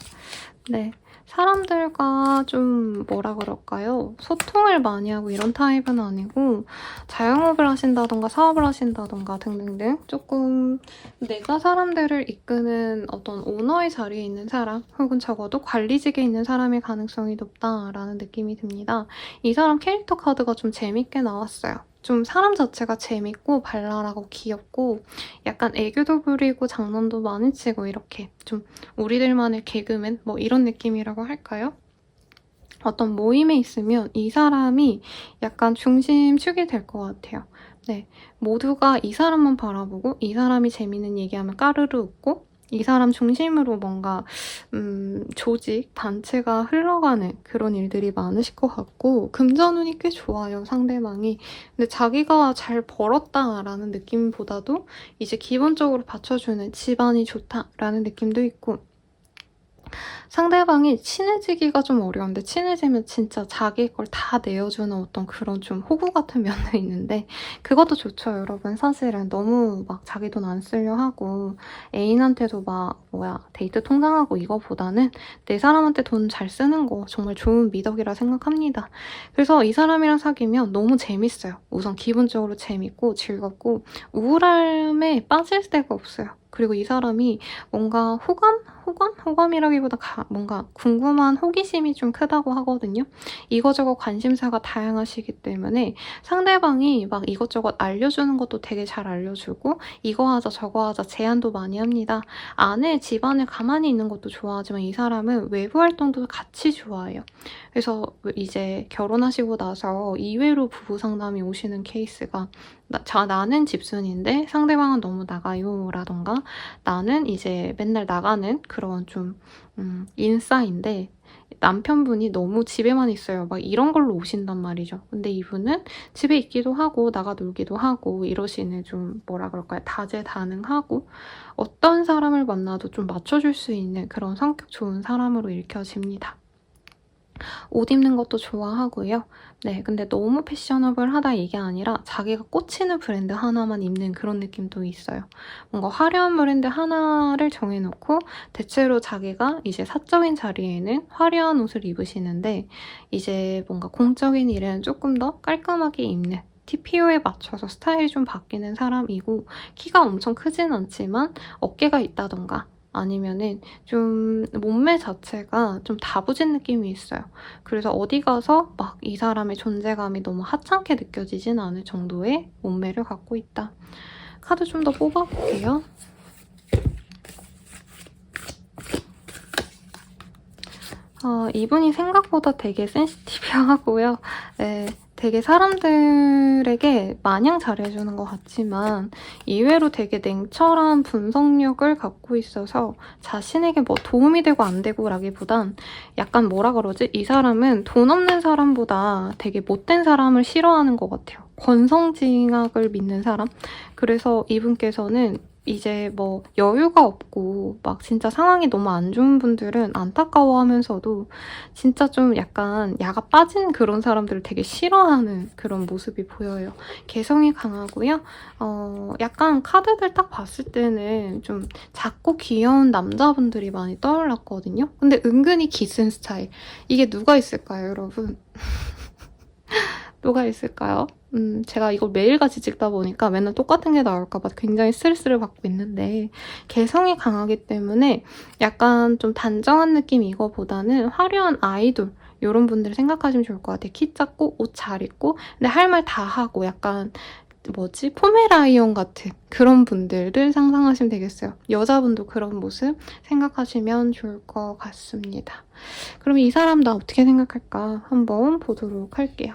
네, 사람들과 좀 뭐라 그럴까요? 소통을 많이 하고 이런 타입은 아니고 자영업을 하신다던가 사업을 하신다던가 등등등 조금 내가 사람들을 이끄는 어떤 오너의 자리에 있는 사람 혹은 적어도 관리직에 있는 사람일 가능성이 높다라는 느낌이 듭니다. 이 사람 캐릭터 카드가 좀 재밌게 나왔어요. 좀 사람 자체가 재밌고 발랄하고 귀엽고 약간 애교도 부리고 장난도 많이 치고 이렇게 좀 우리들만의 개그맨 뭐 이런 느낌이라고 할까요? 어떤 모임에 있으면 이 사람이 약간 중심축이 될 것 같아요. 네, 모두가 이 사람만 바라보고 이 사람이 재밌는 얘기하면 까르르 웃고 이 사람 중심으로 뭔가 조직, 단체가 흘러가는 그런 일들이 많으실 것 같고 금전운이 꽤 좋아요, 상대방이. 근데 자기가 잘 벌었다라는 느낌보다도 이제 기본적으로 받쳐주는 집안이 좋다라는 느낌도 있고 상대방이 친해지기가 좀 어려운데 친해지면 진짜 자기 걸 다 내어주는 어떤 그런 좀 호구 같은 면도 있는데 그것도 좋죠, 여러분. 사실은 너무 막 자기 돈 안 쓰려 하고 애인한테도 막 데이트 통장하고 이거보다는 내 사람한테 돈 잘 쓰는 거 정말 좋은 미덕이라 생각합니다. 그래서 이 사람이랑 사귀면 너무 재밌어요. 우선 기본적으로 재밌고 즐겁고 우울함에 빠질 데가 없어요. 그리고 이 사람이 뭔가 호감이라기보다 뭔가 궁금한 호기심이 좀 크다고 하거든요. 이거저거 관심사가 다양하시기 때문에 상대방이 막 이것저것 알려주는 것도 되게 잘 알려주고 이거 하자 저거 하자 제안도 많이 합니다. 안에 집안에 가만히 있는 것도 좋아하지만 이 사람은 외부 활동도 같이 좋아해요. 그래서 이제 결혼하시고 나서 이외로 부부 상담이 오시는 케이스가 나는 집순인데 상대방은 너무 나가요 라던가 나는 이제 맨날 나가는 그런 좀 인싸인데 남편분이 너무 집에만 있어요. 막 이런 걸로 오신단 말이죠. 근데 이분은 집에 있기도 하고 나가 놀기도 하고 이러시는 좀 뭐라 그럴까요? 다재다능하고 어떤 사람을 만나도 좀 맞춰줄 수 있는 그런 성격 좋은 사람으로 읽혀집니다. 옷 입는 것도 좋아하고요. 네, 근데 너무 패셔너블하다 이게 아니라 자기가 꽂히는 브랜드 하나만 입는 그런 느낌도 있어요. 뭔가 화려한 브랜드 하나를 정해놓고 대체로 자기가 이제 사적인 자리에는 화려한 옷을 입으시는데 이제 뭔가 공적인 일에는 조금 더 깔끔하게 입는 TPO에 맞춰서 스타일이 좀 바뀌는 사람이고 키가 엄청 크진 않지만 어깨가 있다던가 아니면은 좀 몸매 자체가 좀 다부진 느낌이 있어요. 그래서 어디 가서 막 이 사람의 존재감이 너무 하찮게 느껴지진 않을 정도의 몸매를 갖고 있다. 카드 좀 더 뽑아볼게요. 이분이 생각보다 되게 센시티브하고요. 네, 되게 사람들에게 마냥 잘해주는 것 같지만 의외로 되게 냉철한 분석력을 갖고 있어서 자신에게 뭐 도움이 되고 안 되고 라기보단 약간 뭐라 그러지? 이 사람은 돈 없는 사람보다 되게 못된 사람을 싫어하는 것 같아요. 권성징악을 믿는 사람? 그래서 이분께서는 이제 뭐 여유가 없고 막 진짜 상황이 너무 안 좋은 분들은 안타까워하면서도 진짜 좀 약간 야가 빠진 그런 사람들을 되게 싫어하는 그런 모습이 보여요. 개성이 강하고요. 약간 카드들 딱 봤을 때는 좀 작고 귀여운 남자분들이 많이 떠올랐거든요. 근데 은근히 기센 스타일. 이게 누가 있을까요, 여러분? 누가 있을까요? 제가 이걸 매일같이 찍다 보니까 맨날 똑같은 게 나올까봐 굉장히 스트레스를 받고 있는데 개성이 강하기 때문에 약간 좀 단정한 느낌 이거보다는 화려한 아이돌 이런 분들을 생각하시면 좋을 것 같아요. 키 작고 옷 잘 입고 근데 할 말 다 하고 약간 포메라이언 같은 그런 분들을 상상하시면 되겠어요. 여자분도 그런 모습 생각하시면 좋을 것 같습니다. 그럼 이 사람 나 어떻게 생각할까 한번 보도록 할게요.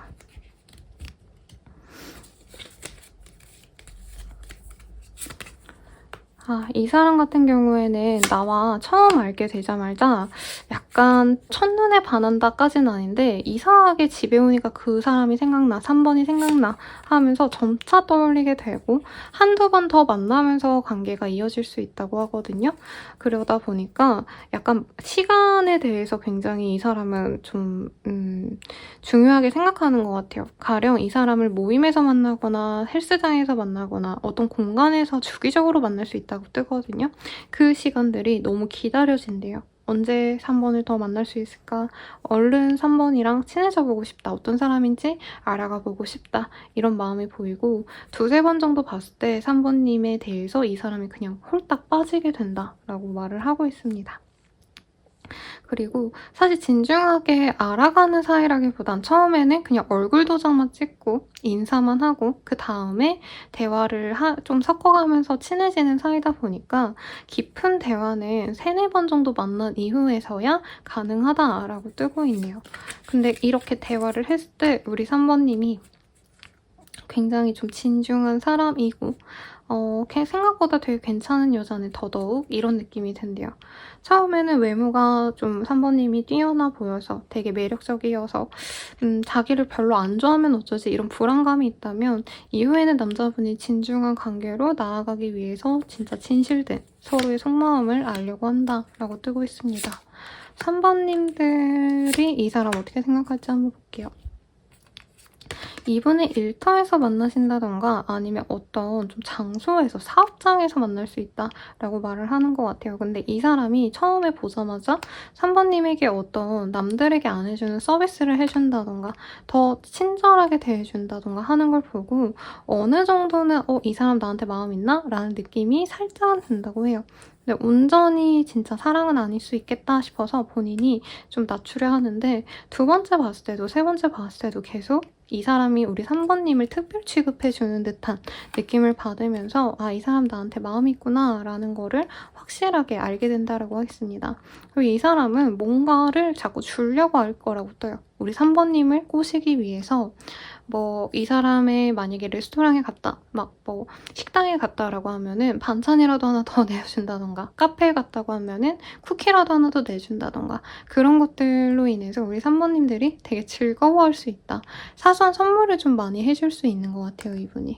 이 사람 같은 경우에는 나와 처음 알게 되자마자 약간 첫눈에 반한다까지는 아닌데 이상하게 집에 오니까 그 사람이 생각나, 3번이 생각나 하면서 점차 떠올리게 되고 한두 번 더 만나면서 관계가 이어질 수 있다고 하거든요. 그러다 보니까 약간 시간에 대해서 굉장히 이 사람은 좀 중요하게 생각하는 것 같아요. 가령 이 사람을 모임에서 만나거나 헬스장에서 만나거나 어떤 공간에서 주기적으로 만날 수 있다고 뜨거든요. 그 시간들이 너무 기다려진대요. 언제 3번을 더 만날 수 있을까? 얼른 3번이랑 친해져 보고 싶다. 어떤 사람인지 알아가 보고 싶다. 이런 마음이 보이고 두세 번 정도 봤을 때 3번님에 대해서 이 사람이 그냥 홀딱 빠지게 된다라고 말을 하고 있습니다. 그리고 사실 진중하게 알아가는 사이라기보단 처음에는 그냥 얼굴 도장만 찍고 인사만 하고 그 다음에 대화를 좀 섞어가면서 친해지는 사이다 보니까 깊은 대화는 3-4번 정도 만난 이후에서야 가능하다라고 뜨고 있네요. 근데 이렇게 대화를 했을 때 우리 3번님이 굉장히 좀 진중한 사람이고 생각보다 되게 괜찮은 여자는 더더욱 이런 느낌이 든대요. 처음에는 외모가 좀 3번님이 뛰어나 보여서 되게 매력적이어서 자기를 별로 안 좋아하면 어쩌지 이런 불안감이 있다면 이후에는 남자분이 진중한 관계로 나아가기 위해서 진짜 진실된 서로의 속마음을 알려고 한다라고 뜨고 있습니다. 3번님들이 이 사람 어떻게 생각할지 한번 볼게요. 이분이 일터에서 만나신다던가 아니면 어떤 좀 장소에서 사업장에서 만날 수 있다라고 말을 하는 것 같아요. 근데 이 사람이 처음에 보자마자 3번님에게 어떤 남들에게 안 해주는 서비스를 해준다던가 더 친절하게 대해준다던가 하는 걸 보고 어느 정도는 이 사람 나한테 마음 있나? 라는 느낌이 살짝은 든다고 해요. 근데 온전히 진짜 사랑은 아닐 수 있겠다 싶어서 본인이 좀 낮추려 하는데 두 번째 봤을 때도 세 번째 봤을 때도 계속 이 사람이 우리 3번님을 특별 취급해주는 듯한 느낌을 받으면서 이 사람 나한테 마음이 있구나 라는 거를 확실하게 알게 된다라고 하겠습니다. 그리고 이 사람은 뭔가를 자꾸 주려고 할 거라고 떠요. 우리 3번님을 꼬시기 위해서 이 사람의 만약에 레스토랑에 갔다, 식당에 갔다라고 하면은 반찬이라도 하나 더 내준다던가, 카페에 갔다고 하면은 쿠키라도 하나 더 내준다던가, 그런 것들로 인해서 우리 3번님들이 되게 즐거워할 수 있다. 사소한 선물을 좀 많이 해줄 수 있는 것 같아요, 이분이.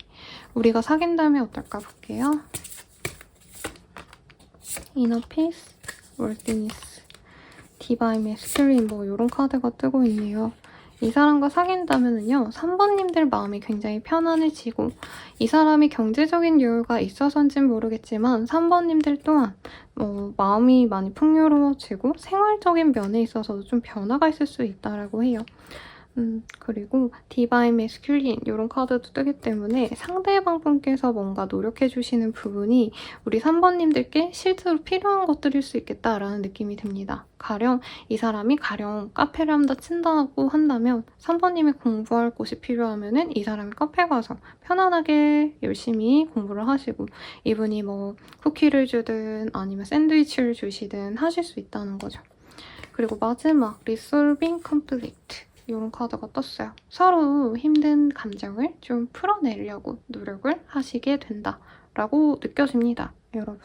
우리가 사귄다면 어떨까 볼게요. 이너피스, 월드니스, 디바인 메스큐린 이런 카드가 뜨고 있네요. 이 사람과 사귄다면요 3번님들 마음이 굉장히 편안해지고 이 사람이 경제적인 여유가 있어서인지는 모르겠지만 3번님들 또한 마음이 많이 풍요로워지고 생활적인 면에 있어서도 좀 변화가 있을 수 있다라고 해요. 그리고 디바인 메스큘린 이런 카드도 뜨기 때문에 상대방 분께서 뭔가 노력해주시는 부분이 우리 3번님들께 실제로 필요한 것들일 수 있겠다라는 느낌이 듭니다. 가령 이 사람이 카페를 한다 친다고 한다면 3번님이 공부할 곳이 필요하면은 이 사람이 카페 가서 편안하게 열심히 공부를 하시고 이분이 쿠키를 주든 아니면 샌드위치를 주시든 하실 수 있다는 거죠. 그리고 마지막 Resolving Conflict 이런 카드가 떴어요. 서로 힘든 감정을 좀 풀어내려고 노력을 하시게 된다라고 느껴집니다, 여러분.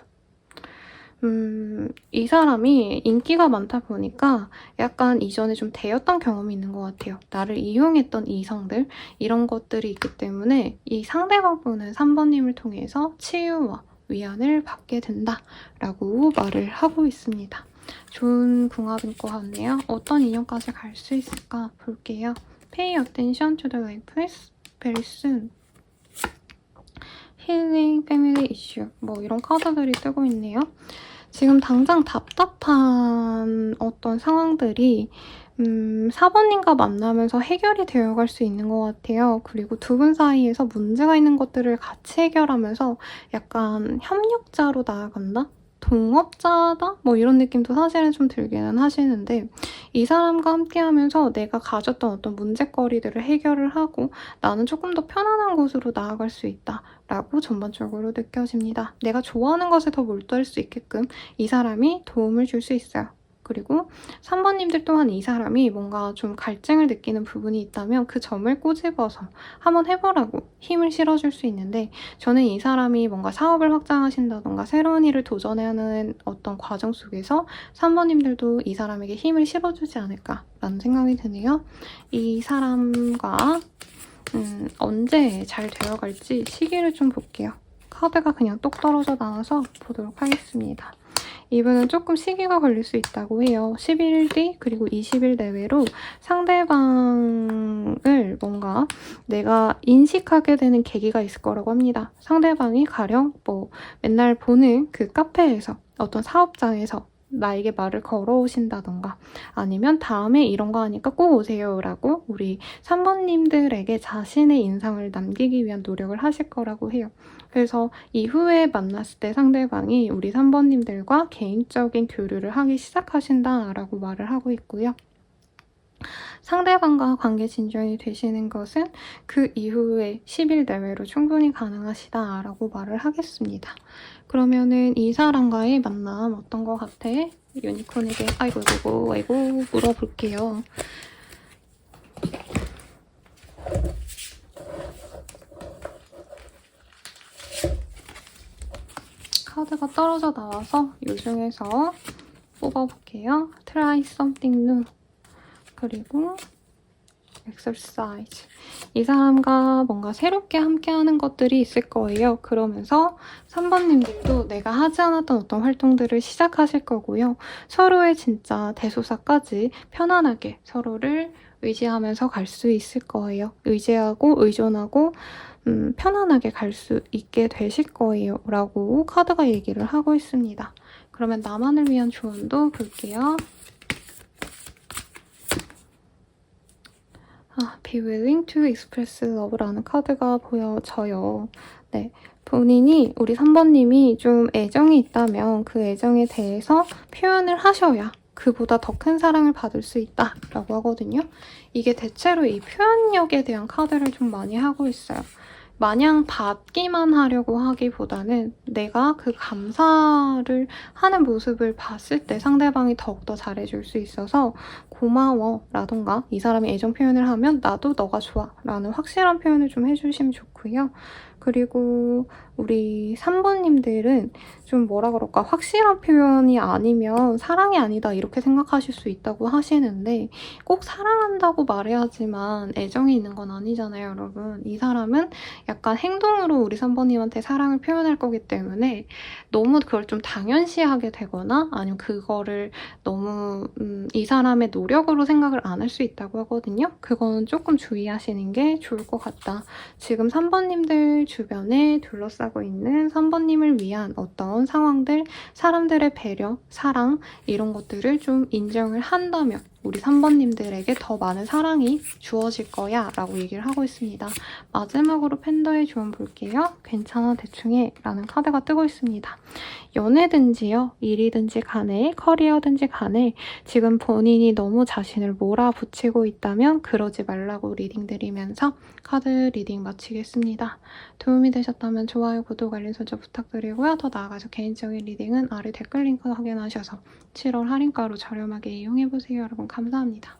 이 사람이 인기가 많다 보니까 약간 이전에 좀 대였던 경험이 있는 것 같아요. 나를 이용했던 이성들 이런 것들이 있기 때문에 이 상대방분은 3번님을 통해서 치유와 위안을 받게 된다라고 말을 하고 있습니다. 좋은 궁합인 것 같네요. 어떤 인연까지 갈 수 있을까 볼게요. Pay attention to the lifeless very soon. Healing family issue. 이런 카드들이 뜨고 있네요. 지금 당장 답답한 어떤 상황들이 4번님과 만나면서 해결이 되어갈 수 있는 것 같아요. 그리고 두 분 사이에서 문제가 있는 것들을 같이 해결하면서 약간 협력자로 나아간다? 동업자다? 이런 느낌도 사실은 좀 들기는 하시는데 이 사람과 함께 하면서 내가 가졌던 어떤 문제거리들을 해결을 하고 나는 조금 더 편안한 곳으로 나아갈 수 있다 라고 전반적으로 느껴집니다. 내가 좋아하는 것에 더 몰두할 수 있게끔 이 사람이 도움을 줄 수 있어요. 그리고 3번님들 또한 이 사람이 뭔가 좀 갈증을 느끼는 부분이 있다면 그 점을 꼬집어서 한번 해보라고 힘을 실어줄 수 있는데 저는 이 사람이 뭔가 사업을 확장하신다던가 새로운 일을 도전하는 어떤 과정 속에서 3번님들도 이 사람에게 힘을 실어주지 않을까라는 생각이 드네요. 이 사람과 언제 잘 되어갈지 시기를 좀 볼게요. 카드가 그냥 똑 떨어져 나와서 보도록 하겠습니다. 이분은 조금 시기가 걸릴 수 있다고 해요. 11일 뒤 그리고 20일 내외로 상대방을 뭔가 내가 인식하게 되는 계기가 있을 거라고 합니다. 상대방이 가령 맨날 보는 그 카페에서 어떤 사업장에서 나에게 말을 걸어오신다던가 아니면 다음에 이런 거 하니까 꼭 오세요 라고 우리 3번님들에게 자신의 인상을 남기기 위한 노력을 하실 거라고 해요. 그래서 이후에 만났을 때 상대방이 우리 3번님들과 개인적인 교류를 하기 시작하신다라고 말을 하고 있고요. 상대방과 관계 진전이 되시는 것은 그 이후에 10일 내외로 충분히 가능하시다라고 말을 하겠습니다. 그러면은 이 사람과의 만남 어떤 것 같아? 유니콘에게 아이고 물어볼게요. 카드가 떨어져 나와서 이 중에서 뽑아볼게요. Try something new. 그리고 exercise. 이 사람과 뭔가 새롭게 함께하는 것들이 있을 거예요. 그러면서 3번님들도 내가 하지 않았던 어떤 활동들을 시작하실 거고요. 서로의 진짜 대소사까지 편안하게 서로를 의지하면서 갈 수 있을 거예요. 의지하고 의존하고 편안하게 갈 수 있게 되실 거예요. 라고 카드가 얘기를 하고 있습니다. 그러면 나만을 위한 조언도 볼게요. Be willing to express love라는 카드가 보여져요. 네, 본인이 우리 3번님이 좀 애정이 있다면 그 애정에 대해서 표현을 하셔야 그보다 더 큰 사랑을 받을 수 있다라고 하거든요. 이게 대체로 이 표현력에 대한 카드를 좀 많이 하고 있어요. 마냥 받기만 하려고 하기보다는 내가 그 감사를 하는 모습을 봤을 때 상대방이 더욱더 잘해줄 수 있어서 고마워 라던가 이 사람이 애정 표현을 하면 나도 너가 좋아 라는 확실한 표현을 좀 해주시면 좋고요. 그리고 우리 3번님들은 좀 뭐라 그럴까 확실한 표현이 아니면 사랑이 아니다 이렇게 생각하실 수 있다고 하시는데 꼭 사랑한다고 말해야지만 애정이 있는 건 아니잖아요, 여러분. 이 사람은 약간 행동으로 우리 3번님한테 사랑을 표현할 거기 때문에 너무 그걸 좀 당연시하게 되거나 아니면 그거를 너무 이 사람의 노력으로 생각을 안 할 수 있다고 하거든요. 그거는 조금 주의하시는 게 좋을 것 같다. 지금 3번님들 주변에 둘러싸고 있는 3번님을 위한 어떤 상황들, 사람들의 배려, 사랑 이런 것들을 좀 인정을 한다면 우리 3번님들에게 더 많은 사랑이 주어질 거야 라고 얘기를 하고 있습니다. 마지막으로 팬더의 조언 볼게요. 괜찮아 대충 해 라는 카드가 뜨고 있습니다. 연애든지요, 일이든지 간에, 커리어든지 간에 지금 본인이 너무 자신을 몰아붙이고 있다면 그러지 말라고 리딩 드리면서 카드 리딩 마치겠습니다. 도움이 되셨다면 좋아요, 구독, 알림 설정 부탁드리고요. 더 나아가서 개인적인 리딩은 아래 댓글 링크 확인하셔서 7월 할인가로 저렴하게 이용해보세요. 여러분 감사합니다.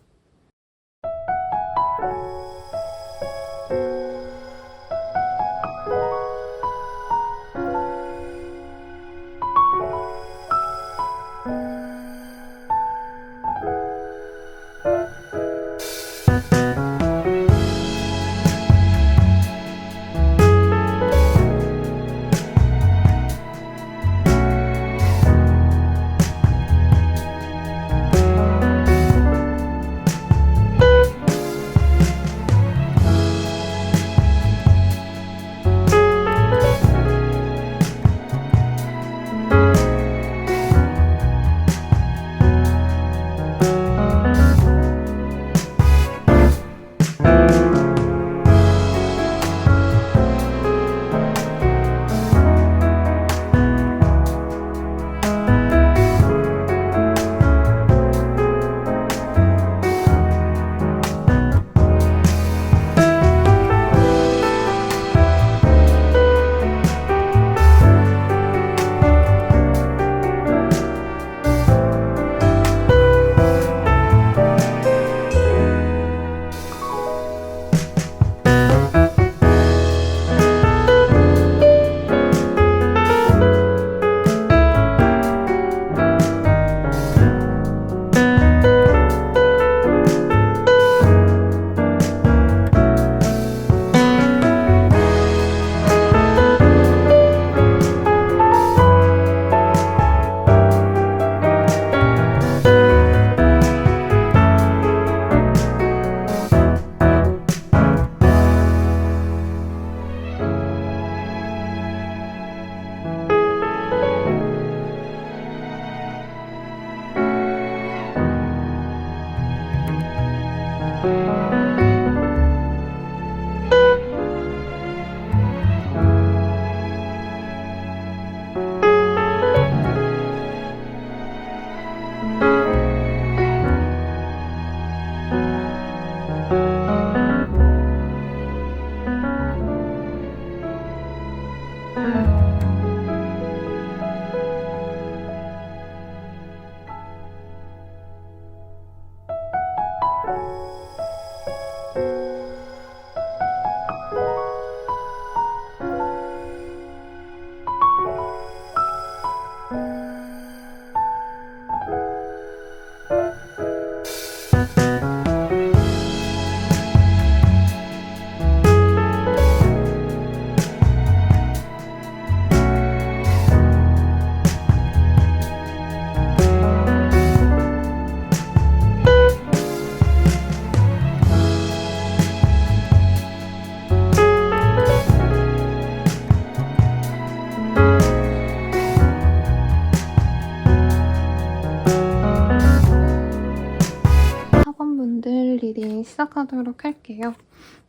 시작하도록 할게요.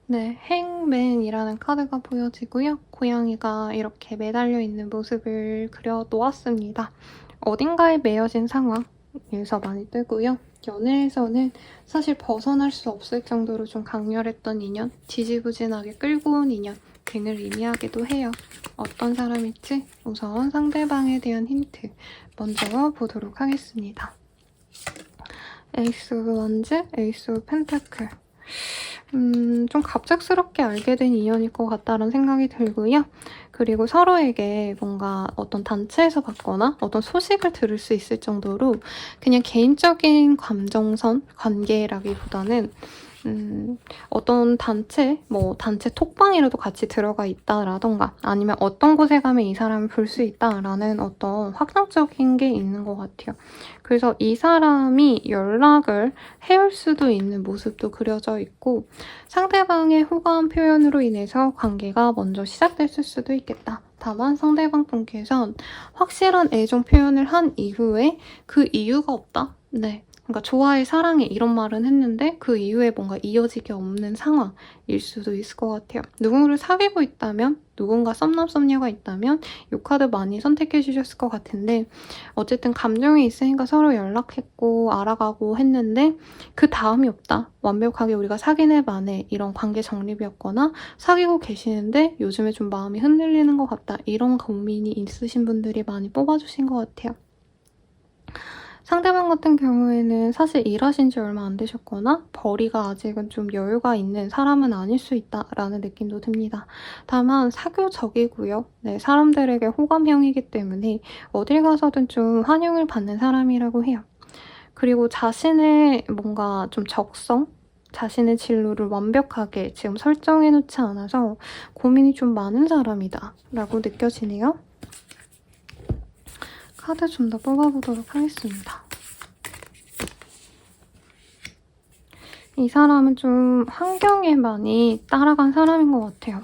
네, 행맨이라는 카드가 보여지고요. 고양이가 이렇게 매달려 있는 모습을 그려 놓았습니다. 어딘가에 매여진 상황에서 많이 뜨고요. 연애에서는 사실 벗어날 수 없을 정도로 좀 강렬했던 인연, 지지부진하게 끌고 온 인연 등을 의미하기도 해요. 어떤 사람일지 우선 상대방에 대한 힌트 먼저 보도록 하겠습니다. 에이스 오브 원즈, 에이스 오브 펜타클. 좀 갑작스럽게 알게 된 인연일 것 같다는 생각이 들고요. 그리고 서로에게 뭔가 어떤 단체에서 받거나 어떤 소식을 들을 수 있을 정도로 그냥 개인적인 감정선 관계라기보다는 어떤 단체, 단체 톡방이라도 같이 들어가 있다라던가 아니면 어떤 곳에 가면 이 사람을 볼 수 있다라는 어떤 확정적인 게 있는 것 같아요. 그래서 이 사람이 연락을 해올 수도 있는 모습도 그려져 있고 상대방의 호감 표현으로 인해서 관계가 먼저 시작됐을 수도 있겠다. 다만 상대방 분께선 확실한 애정 표현을 한 이후에 그 이유가 없다? 네. 그러니까 좋아해, 사랑해 이런 말은 했는데 그 이후에 뭔가 이어지기 없는 상황일 수도 있을 것 같아요. 누군가를 사귀고 있다면, 누군가 썸남썸녀가 있다면 이 카드 많이 선택해 주셨을 것 같은데 어쨌든 감정이 있으니까 서로 연락했고 알아가고 했는데 그 다음이 없다. 완벽하게 우리가 사귀네 마네 이런 관계 정립이었거나 사귀고 계시는데 요즘에 좀 마음이 흔들리는 것 같다. 이런 고민이 있으신 분들이 많이 뽑아주신 것 같아요. 상대방 같은 경우에는 사실 일하신 지 얼마 안 되셨거나 벌이가 아직은 좀 여유가 있는 사람은 아닐 수 있다라는 느낌도 듭니다. 다만 사교적이고요. 네, 사람들에게 호감형이기 때문에 어딜 가서든 좀 환영을 받는 사람이라고 해요. 그리고 자신의 뭔가 좀 적성? 자신의 진로를 완벽하게 지금 설정해놓지 않아서 고민이 좀 많은 사람이다 라고 느껴지네요. 카드 좀 더 뽑아보도록 하겠습니다. 이 사람은 좀 환경에 많이 따라간 사람인 것 같아요.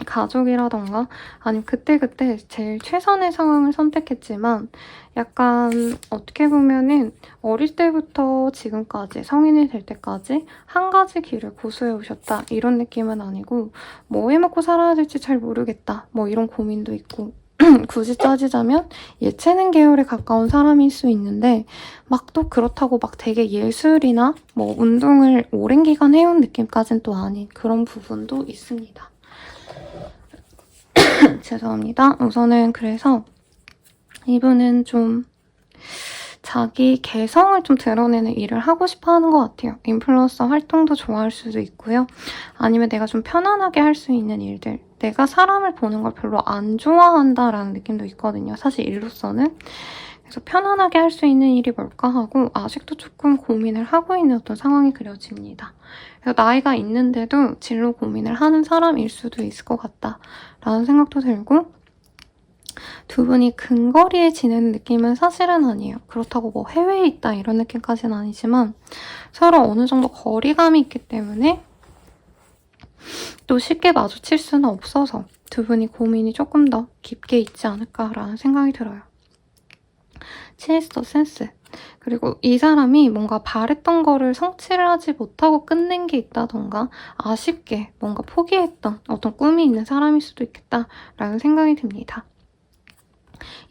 가족이라던가 아니면 그때그때 제일 최선의 상황을 선택했지만 약간 어떻게 보면은 어릴 때부터 지금까지 성인이 될 때까지 한 가지 길을 고수해 오셨다 이런 느낌은 아니고 뭐 해먹고 살아야 될지 잘 모르겠다 뭐 이런 고민도 있고 굳이 따지자면 예체능 계열에 가까운 사람일 수 있는데 막 또 그렇다고 막 되게 예술이나 뭐 운동을 오랜 기간 해온 느낌까지는 또 아닌 그런 부분도 있습니다. 죄송합니다. 우선은 그래서 이분은 좀 자기 개성을 좀 드러내는 일을 하고 싶어 하는 것 같아요. 인플루언서 활동도 좋아할 수도 있고요. 아니면 내가 좀 편안하게 할 수 있는 일들. 내가 사람을 보는 걸 별로 안 좋아한다라는 느낌도 있거든요. 사실 일로서는. 그래서 편안하게 할 수 있는 일이 뭘까 하고 아직도 조금 고민을 하고 있는 어떤 상황이 그려집니다. 그래서 나이가 있는데도 진로 고민을 하는 사람일 수도 있을 것 같다라는 생각도 들고 두 분이 근거리에 지내는 느낌은 사실은 아니에요. 그렇다고 뭐 해외에 있다 이런 느낌까지는 아니지만 서로 어느 정도 거리감이 있기 때문에 또 쉽게 마주칠 수는 없어서 두 분이 고민이 조금 더 깊게 있지 않을까라는 생각이 들어요. 치에스터 센스. 그리고 이 사람이 뭔가 바랬던 거를 성취를 하지 못하고 끝낸 게 있다던가 아쉽게 뭔가 포기했던 어떤 꿈이 있는 사람일 수도 있겠다라는 생각이 듭니다.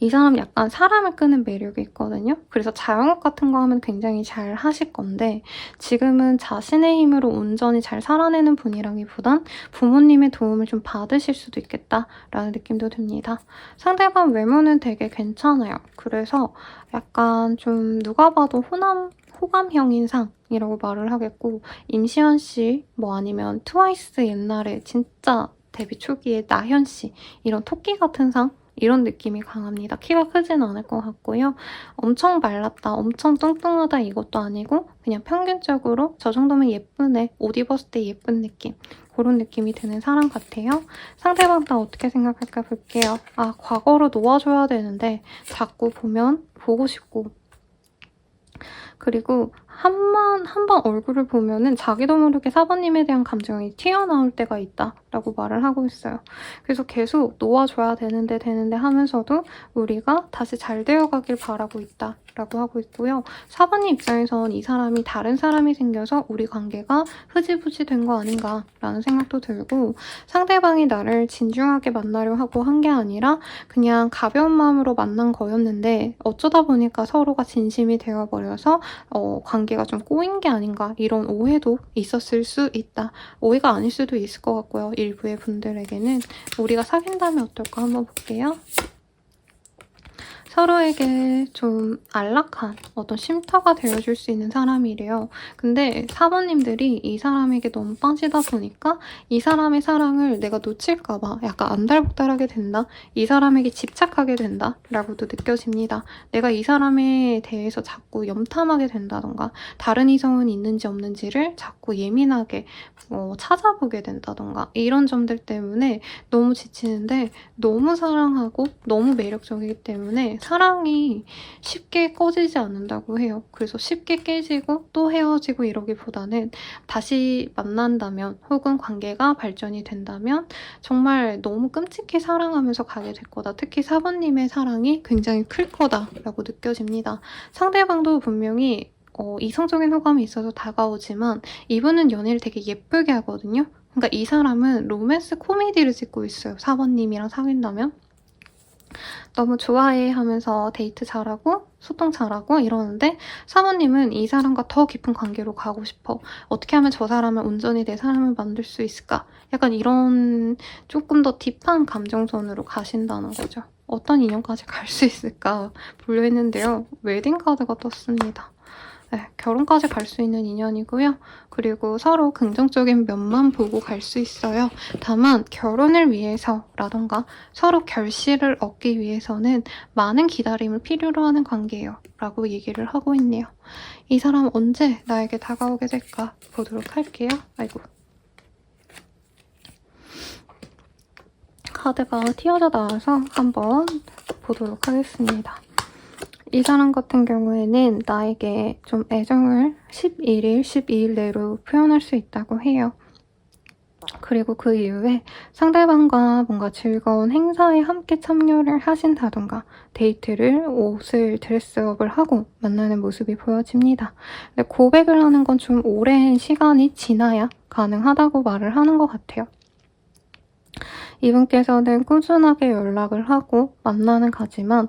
이 사람 약간 사람을 끄는 매력이 있거든요. 그래서 자영업 같은 거 하면 굉장히 잘 하실 건데 지금은 자신의 힘으로 온전히 잘 살아내는 분이라기보단 부모님의 도움을 좀 받으실 수도 있겠다라는 느낌도 듭니다. 상대방 외모는 되게 괜찮아요. 그래서 약간 좀 누가 봐도 호감형인 상이라고 말을 하겠고 임시완 씨, 뭐 아니면 트와이스 옛날에 진짜 데뷔 초기에 나현 씨 이런 토끼 같은 상 이런 느낌이 강합니다. 키가 크진 않을 것 같고요. 엄청 말랐다, 엄청 뚱뚱하다 이것도 아니고 그냥 평균적으로 저 정도면 예쁘네, 옷 입었을 때 예쁜 느낌 그런 느낌이 드는 사람 같아요. 상대방 다 어떻게 생각할까 볼게요. 아, 과거로 놓아줘야 되는데 자꾸 보면 보고 싶고 그리고 한 번 얼굴을 보면은 자기도 모르게 4번님에 대한 감정이 튀어나올 때가 있다라고 말을 하고 있어요. 그래서 계속 놓아줘야 되는데 하면서도 우리가 다시 잘 되어가길 바라고 있다라고 하고 있고요. 4번님 입장에선 이 사람이 다른 사람이 생겨서 우리 관계가 흐지부지 된 거 아닌가라는 생각도 들고, 상대방이 나를 진중하게 만나려 하고 한 게 아니라 그냥 가벼운 마음으로 만난 거였는데 어쩌다 보니까 서로가 진심이 되어버려서 관계가 좀 꼬인 게 아닌가, 이런 오해도 있었을 수 있다. 오해가 아닐 수도 있을 것 같고요. 일부의 분들에게는. 우리가 사귄다면 어떨까 한번 볼게요. 서로에게 좀 안락한 어떤 쉼터가 되어줄 수 있는 사람이래요. 근데 4번님들이 이 사람에게 너무 빠지다 보니까 이 사람의 사랑을 내가 놓칠까봐 약간 안달복달하게 된다? 이 사람에게 집착하게 된다? 라고도 느껴집니다. 내가 이 사람에 대해서 자꾸 염탐하게 된다던가, 다른 이성은 있는지 없는지를 자꾸 예민하게 찾아보게 된다던가, 이런 점들 때문에 너무 지치는데, 너무 사랑하고 너무 매력적이기 때문에 사랑이 쉽게 꺼지지 않는다고 해요. 그래서 쉽게 깨지고 또 헤어지고 이러기보다는 다시 만난다면, 혹은 관계가 발전이 된다면 정말 너무 끔찍히 사랑하면서 가게 될 거다. 특히 4번님의 사랑이 굉장히 클 거다라고 느껴집니다. 상대방도 분명히 이성적인 호감이 있어서 다가오지만 이분은 연애를 되게 예쁘게 하거든요. 그러니까 이 사람은 로맨스 코미디를 찍고 있어요. 4번님이랑 사귄다면. 너무 좋아해 하면서 데이트 잘하고 소통 잘하고 이러는데, 4번님은 이 사람과 더 깊은 관계로 가고 싶어. 어떻게 하면 저 사람을 온전히 내 사람을 만들 수 있을까? 약간 이런 조금 더 딥한 감정선으로 가신다는 거죠. 어떤 인연까지 갈 수 있을까 보려 했는데요. 웨딩카드가 떴습니다. 네, 결혼까지 갈 수 있는 인연이고요. 그리고 서로 긍정적인 면만 보고 갈 수 있어요. 다만 결혼을 위해서라던가 서로 결실을 얻기 위해서는 많은 기다림을 필요로 하는 관계예요. 라고 얘기를 하고 있네요. 이 사람 언제 나에게 다가오게 될까 보도록 할게요. 아이고. 카드가 튀어져 나와서 한번 보도록 하겠습니다. 이 사람 같은 경우에는 나에게 좀 애정을 11일, 12일 내로 표현할 수 있다고 해요. 그리고 그 이후에 상대방과 뭔가 즐거운 행사에 함께 참여를 하신다던가, 데이트를, 옷을 드레스업을 하고 만나는 모습이 보여집니다. 근데 고백을 하는 건 좀 오랜 시간이 지나야 가능하다고 말을 하는 것 같아요. 이분께서는 꾸준하게 연락을 하고 만나는 가지만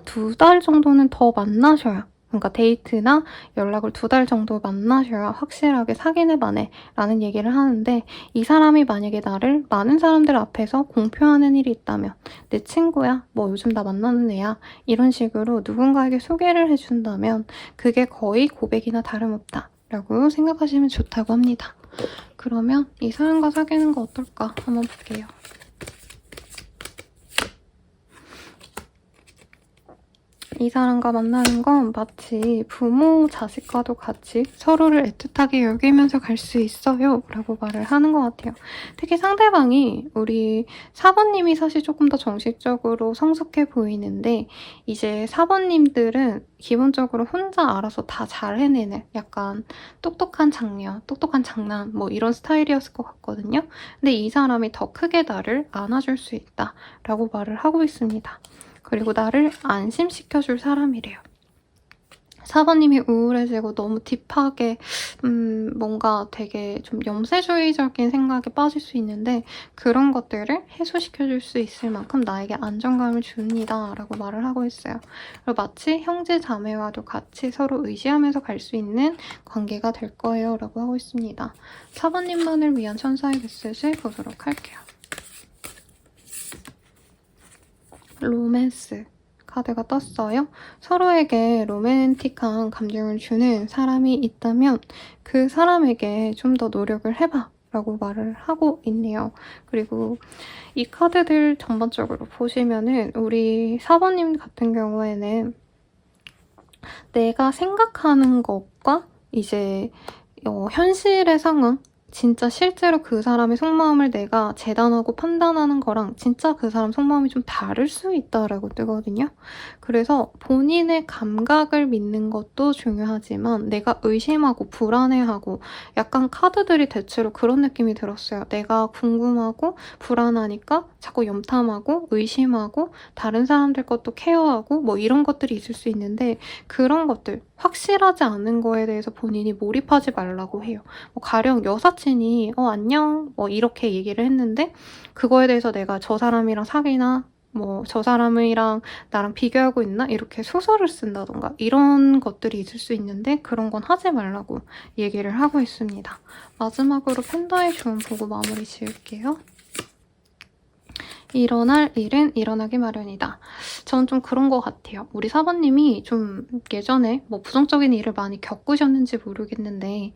두 달 정도는 더 만나셔야, 그러니까 데이트나 연락을 2달 정도 만나셔야 확실하게 사귀네 마네 라는 얘기를 하는데, 이 사람이 만약에 나를 많은 사람들 앞에서 공표하는 일이 있다면, 내 친구야, 뭐 요즘 나 만나는 애야, 이런 식으로 누군가에게 소개를 해준다면 그게 거의 고백이나 다름없다 라고 생각하시면 좋다고 합니다. 그러면 이 사람과 사귀는 거 어떨까 한번 볼게요. 이 사람과 만나는 건 마치 부모, 자식과도 같이 서로를 애틋하게 여기면서 갈 수 있어요 라고 말을 하는 것 같아요. 특히 상대방이, 우리 4번님이 사실 조금 더 정식적으로 성숙해 보이는데, 이제 4번님들은 기본적으로 혼자 알아서 다 잘 해내는 약간 똑똑한 장녀, 똑똑한 장남, 뭐 이런 스타일이었을 것 같거든요. 근데 이 사람이 더 크게 나를 안아줄 수 있다 라고 말을 하고 있습니다. 그리고 나를 안심시켜줄 사람이래요. 4번님이 우울해지고 너무 딥하게 뭔가 되게 좀 염세주의적인 생각에 빠질 수 있는데, 그런 것들을 해소시켜줄 수 있을 만큼 나에게 안정감을 줍니다 라고 말을 하고 있어요. 그리고 마치 형제 자매와도 같이 서로 의지하면서 갈 수 있는 관계가 될 거예요 라고 하고 있습니다. 4번님만을 위한 천사의 메시지 보도록 할게요. 로맨스 카드가 떴어요. 서로에게 로맨틱한 감정을 주는 사람이 있다면 그 사람에게 좀 더 노력을 해봐 라고 말을 하고 있네요. 그리고 이 카드들 전반적으로 보시면은 우리 4번님 같은 경우에는 내가 생각하는 것과 이제 현실의 상황, 진짜 실제로 그 사람의 속마음을 내가 재단하고 판단하는 거랑 진짜 그 사람 속마음이 좀 다를 수 있다라고 뜨거든요. 그래서 본인의 감각을 믿는 것도 중요하지만 내가 의심하고 불안해하고 약간 카드들이 대체로 그런 느낌이 들었어요. 내가 궁금하고 불안하니까 자꾸 염탐하고 의심하고 다른 사람들 것도 케어하고 뭐 이런 것들이 있을 수 있는데 그런 것들 확실하지 않은 거에 대해서 본인이 몰입하지 말라고 해요. 뭐 가령 여사친이 안녕 뭐 이렇게 얘기를 했는데 그거에 대해서 내가 저 사람이랑 사귀나 뭐 저 사람이랑 나랑 비교하고 있나 이렇게 소설을 쓴다던가 이런 것들이 있을 수 있는데 그런 건 하지 말라고 얘기를 하고 있습니다. 마지막으로 팬더의 조언 보고 마무리 지을게요. 일어날 일은 일어나기 마련이다. 전 좀 그런 것 같아요. 우리 사모님이 좀 예전에 뭐 부정적인 일을 많이 겪으셨는지 모르겠는데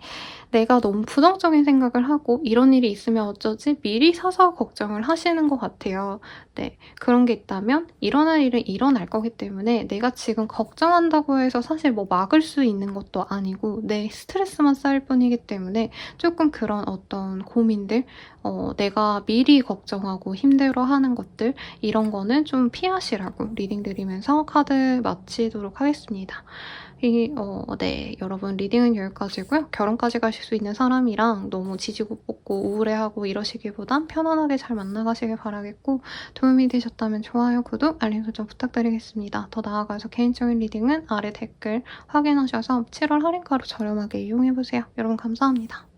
내가 너무 부정적인 생각을 하고 이런 일이 있으면 어쩌지? 미리 사서 걱정을 하시는 것 같아요. 네, 그런 게 있다면 일어날 일은 일어날 거기 때문에 내가 지금 걱정한다고 해서 사실 뭐 막을 수 있는 것도 아니고 내 스트레스만 쌓일 뿐이기 때문에 조금 그런 어떤 고민들, 내가 미리 걱정하고 힘들어하는 것들 이런 거는 좀 피하시라고 리딩 드리면서 카드 마치도록 하겠습니다. 네, 여러분 리딩은 여기까지고요. 결혼까지 가실 수 있는 사람이랑 너무 지지고 볶고 우울해하고 이러시기보단 편안하게 잘 만나가시길 바라겠고 도움이 되셨다면 좋아요, 구독, 알림 설정 부탁드리겠습니다. 더 나아가서 개인적인 리딩은 아래 댓글 확인하셔서 7월 할인가로 저렴하게 이용해보세요. 여러분 감사합니다.